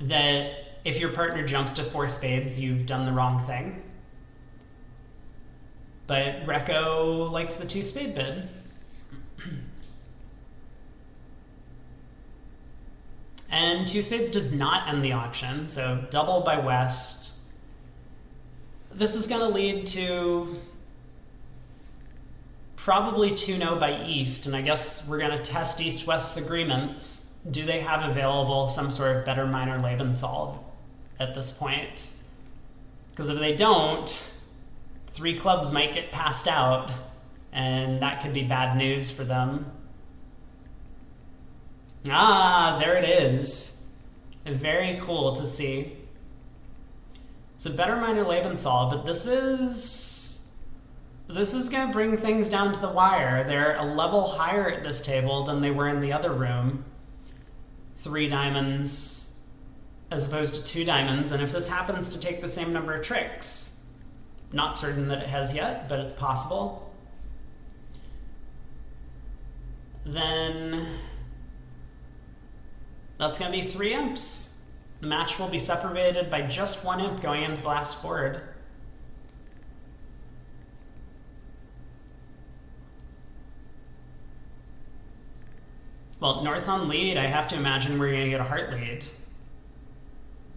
that if your partner jumps to 4 spades, you've done the wrong thing. But Recco likes the 2 spade bid. And 2 spades does not end the auction, so double by West. This is going to lead to probably 2-0 by East, and I guess we're going to test East-West's agreements. Do they have available some sort of better minor Lebenssolve at this point? Because if they don't, 3 clubs might get passed out, and that could be bad news for them. Ah, there it is. Very cool to see. So better minor Lebensal, but this is going to bring things down to the wire. They're a level higher at this table than they were in the other room. 3 diamonds as opposed to 2 diamonds, and if this happens to take the same number of tricks, not certain that it has yet, but it's possible, then that's going to be 3 imps. The match will be separated by just 1 imp going into the last board. Well, North on lead, I have to imagine we're going to get a heart lead.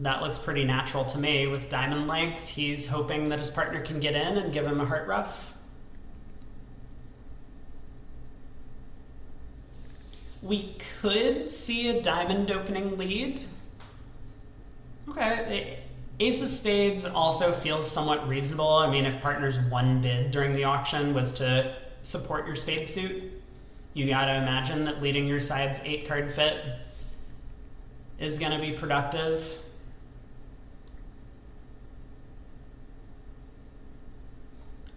That looks pretty natural to me. With diamond length, he's hoping that his partner can get in and give him a heart ruff. We could see a diamond opening lead. Okay, Ace of Spades also feels somewhat reasonable. I mean, if partner's one bid during the auction was to support your spade suit, you gotta imagine that leading your side's 8-card fit is gonna be productive.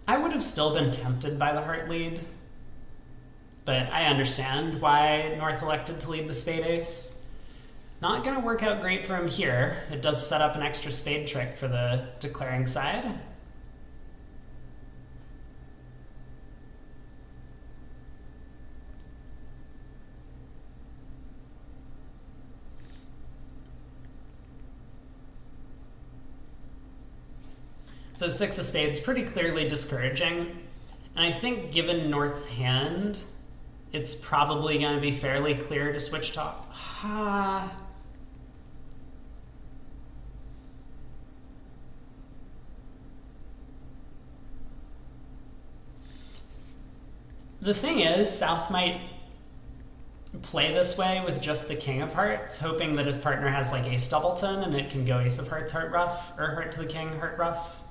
I would have still been tempted by the heart lead, but I understand why North elected to lead the spade ace. Not going to work out great for him here. It does set up an extra spade trick for the declaring side. So 6 of spades, pretty clearly discouraging. And I think given North's hand, it's probably going to be fairly clear to switch to... The thing is, South might play this way with just the king of hearts, hoping that his partner has like ace doubleton and it can go ace of hearts, heart ruff, or heart to the king, heart ruff.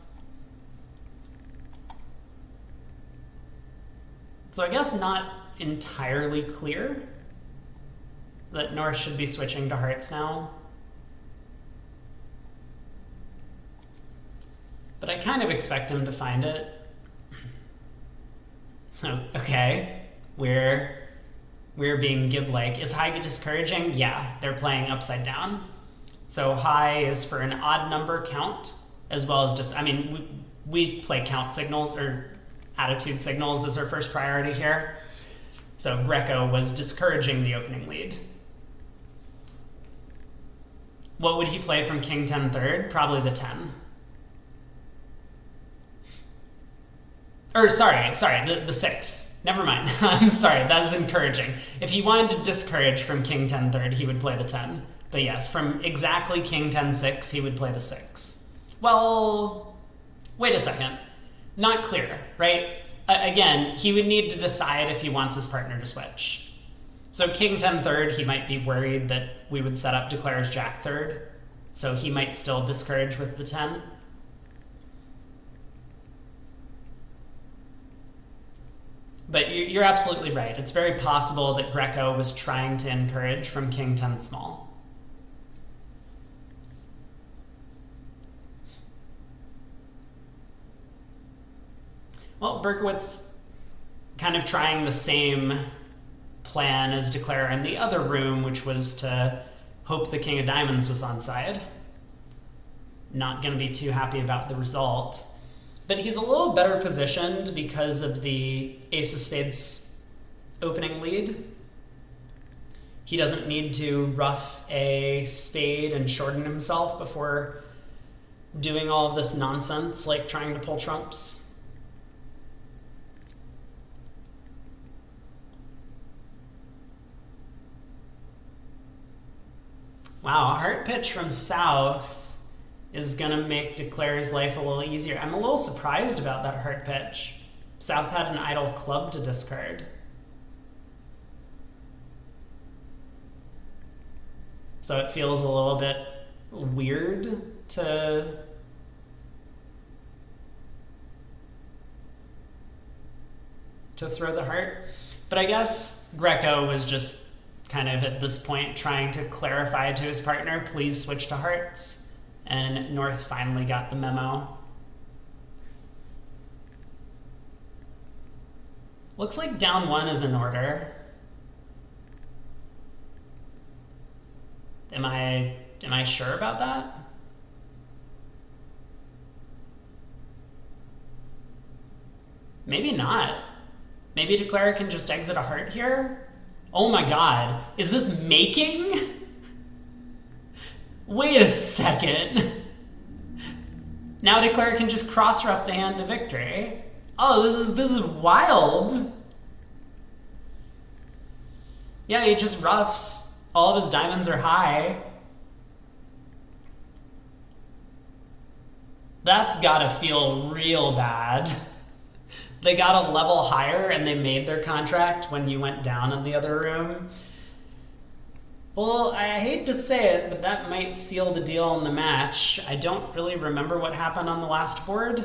So I guess not entirely clear that North should be switching to hearts now. But I kind of expect him to find it. Oh, okay, we're being Gib-like. Is high discouraging? Yeah, they're playing upside down. So high is for an odd number count, as well as just, I mean, we play count signals, or attitude signals as our first priority here. So Greco was discouraging the opening lead. What would he play from King 10 third? Probably the 10. Or sorry, the 6. Never mind. I'm sorry, that is encouraging. If he wanted to discourage from King 10 third, he would play the 10. But yes, from exactly King 10 6, he would play the 6. Well, wait a second. Not clear, right? Again, he would need to decide if he wants his partner to switch. So King 10 third, he might be worried that we would set up declares Jack third, so he might still discourage with the 10. But you're absolutely right. It's very possible that Greco was trying to encourage from King 10 small. Well, Berkowitz kind of trying the same plan as Declare in the other room, which was to hope the King of Diamonds was onside. Not going to be too happy about the result. But he's a little better positioned because of the Ace of Spades opening lead. He doesn't need to ruff a spade and shorten himself before doing all of this nonsense, like trying to pull trumps. Wow, a heart pitch from South is going to make Declare's life a little easier. I'm a little surprised about that heart pitch. South had an idle club to discard. So it feels a little bit weird to to throw the heart. But I guess Greco was just kind of at this point trying to clarify to his partner, please switch to hearts. And North finally got the memo. Looks like down 1 is in order. Am I sure about that? Maybe not. Maybe Declare can just exit a heart here? Oh my god. Is this making? Wait a second. Now Declare can just cross-ruff the hand to victory. Oh, this is wild. Yeah, he just roughs. All of his diamonds are high. That's gotta feel real bad. They got a level higher and they made their contract when you went down in the other room. Well, I hate to say it, but that might seal the deal in the match. I don't really remember what happened on the last board.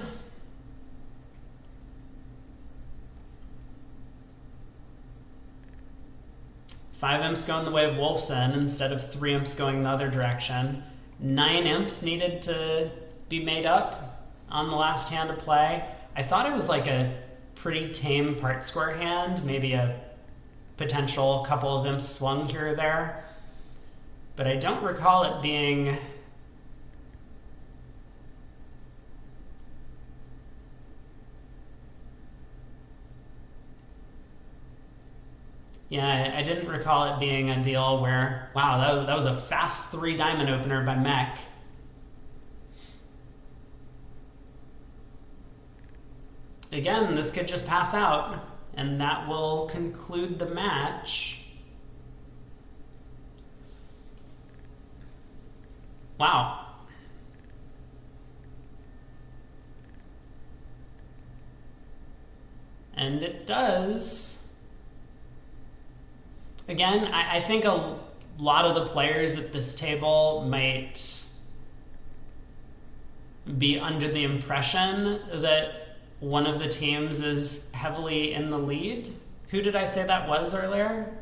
Five imps going the way of Wolfson instead of 3 imps going the other direction. 9 imps needed to be made up on the last hand of play. I thought it was like a pretty tame part square hand, maybe a potential couple of imps swung here or there. But I don't recall it being... Yeah, I didn't recall it being a deal where, wow, that was a fast 3 diamond opener by Mech. Again, this could just pass out, and that will conclude the match. Wow. And it does. Again, I think a lot of the players at this table might be under the impression that one of the teams is heavily in the lead. Who did I say that was earlier?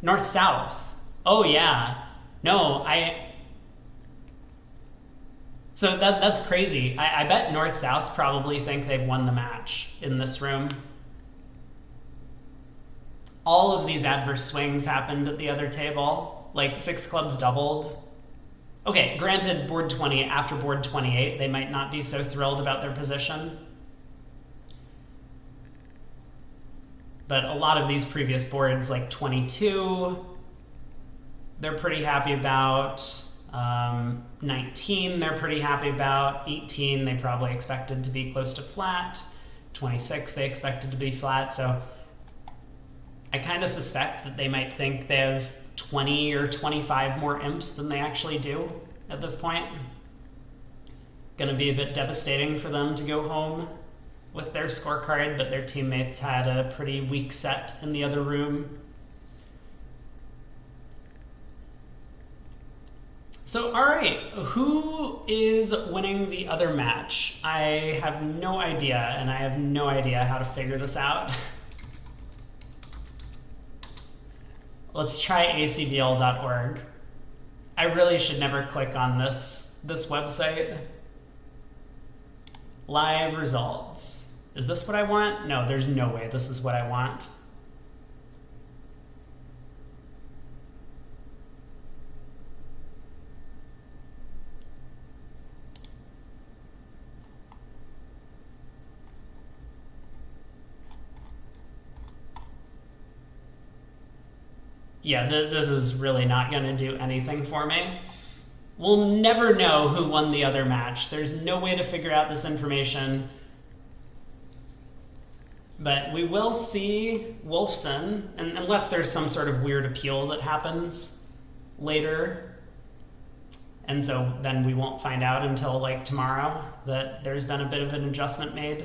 North-South. Oh, yeah. No, So that's crazy. I bet North-South probably think they've won the match in this room. All of these adverse swings happened at the other table. Like 6 clubs doubled. Okay, granted, board 20, after board 28, they might not be so thrilled about their position. But a lot of these previous boards, like 22, they're pretty happy about. 19, they're pretty happy about. 18, they probably expected to be close to flat. 26, they expected to be flat. So I kind of suspect that they might think they have 20 or 25 more imps than they actually do at this point. Gonna be a bit devastating for them to go home with their scorecard, but their teammates had a pretty weak set in the other room. So, all right, who is winning the other match? I have no idea, and I have no idea how to figure this out. Let's try acvl.org. I really should never click on this website. Live results. Is this what I want? No, there's no way this is what I want. Yeah, this is really not going to do anything for me. We'll never know who won the other match. There's no way to figure out this information. But we will see Wolfson, and unless there's some sort of weird appeal that happens later. And so then we won't find out until like tomorrow that there's been a bit of an adjustment made.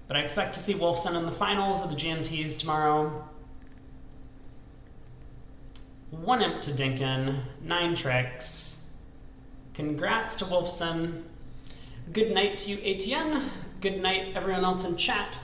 But I expect to see Wolfson in the finals of the GNTs tomorrow. 1 imp to Dinkin, 9 tricks. Congrats to Wolfson. Good night to you, ATN. Good night, everyone else in chat.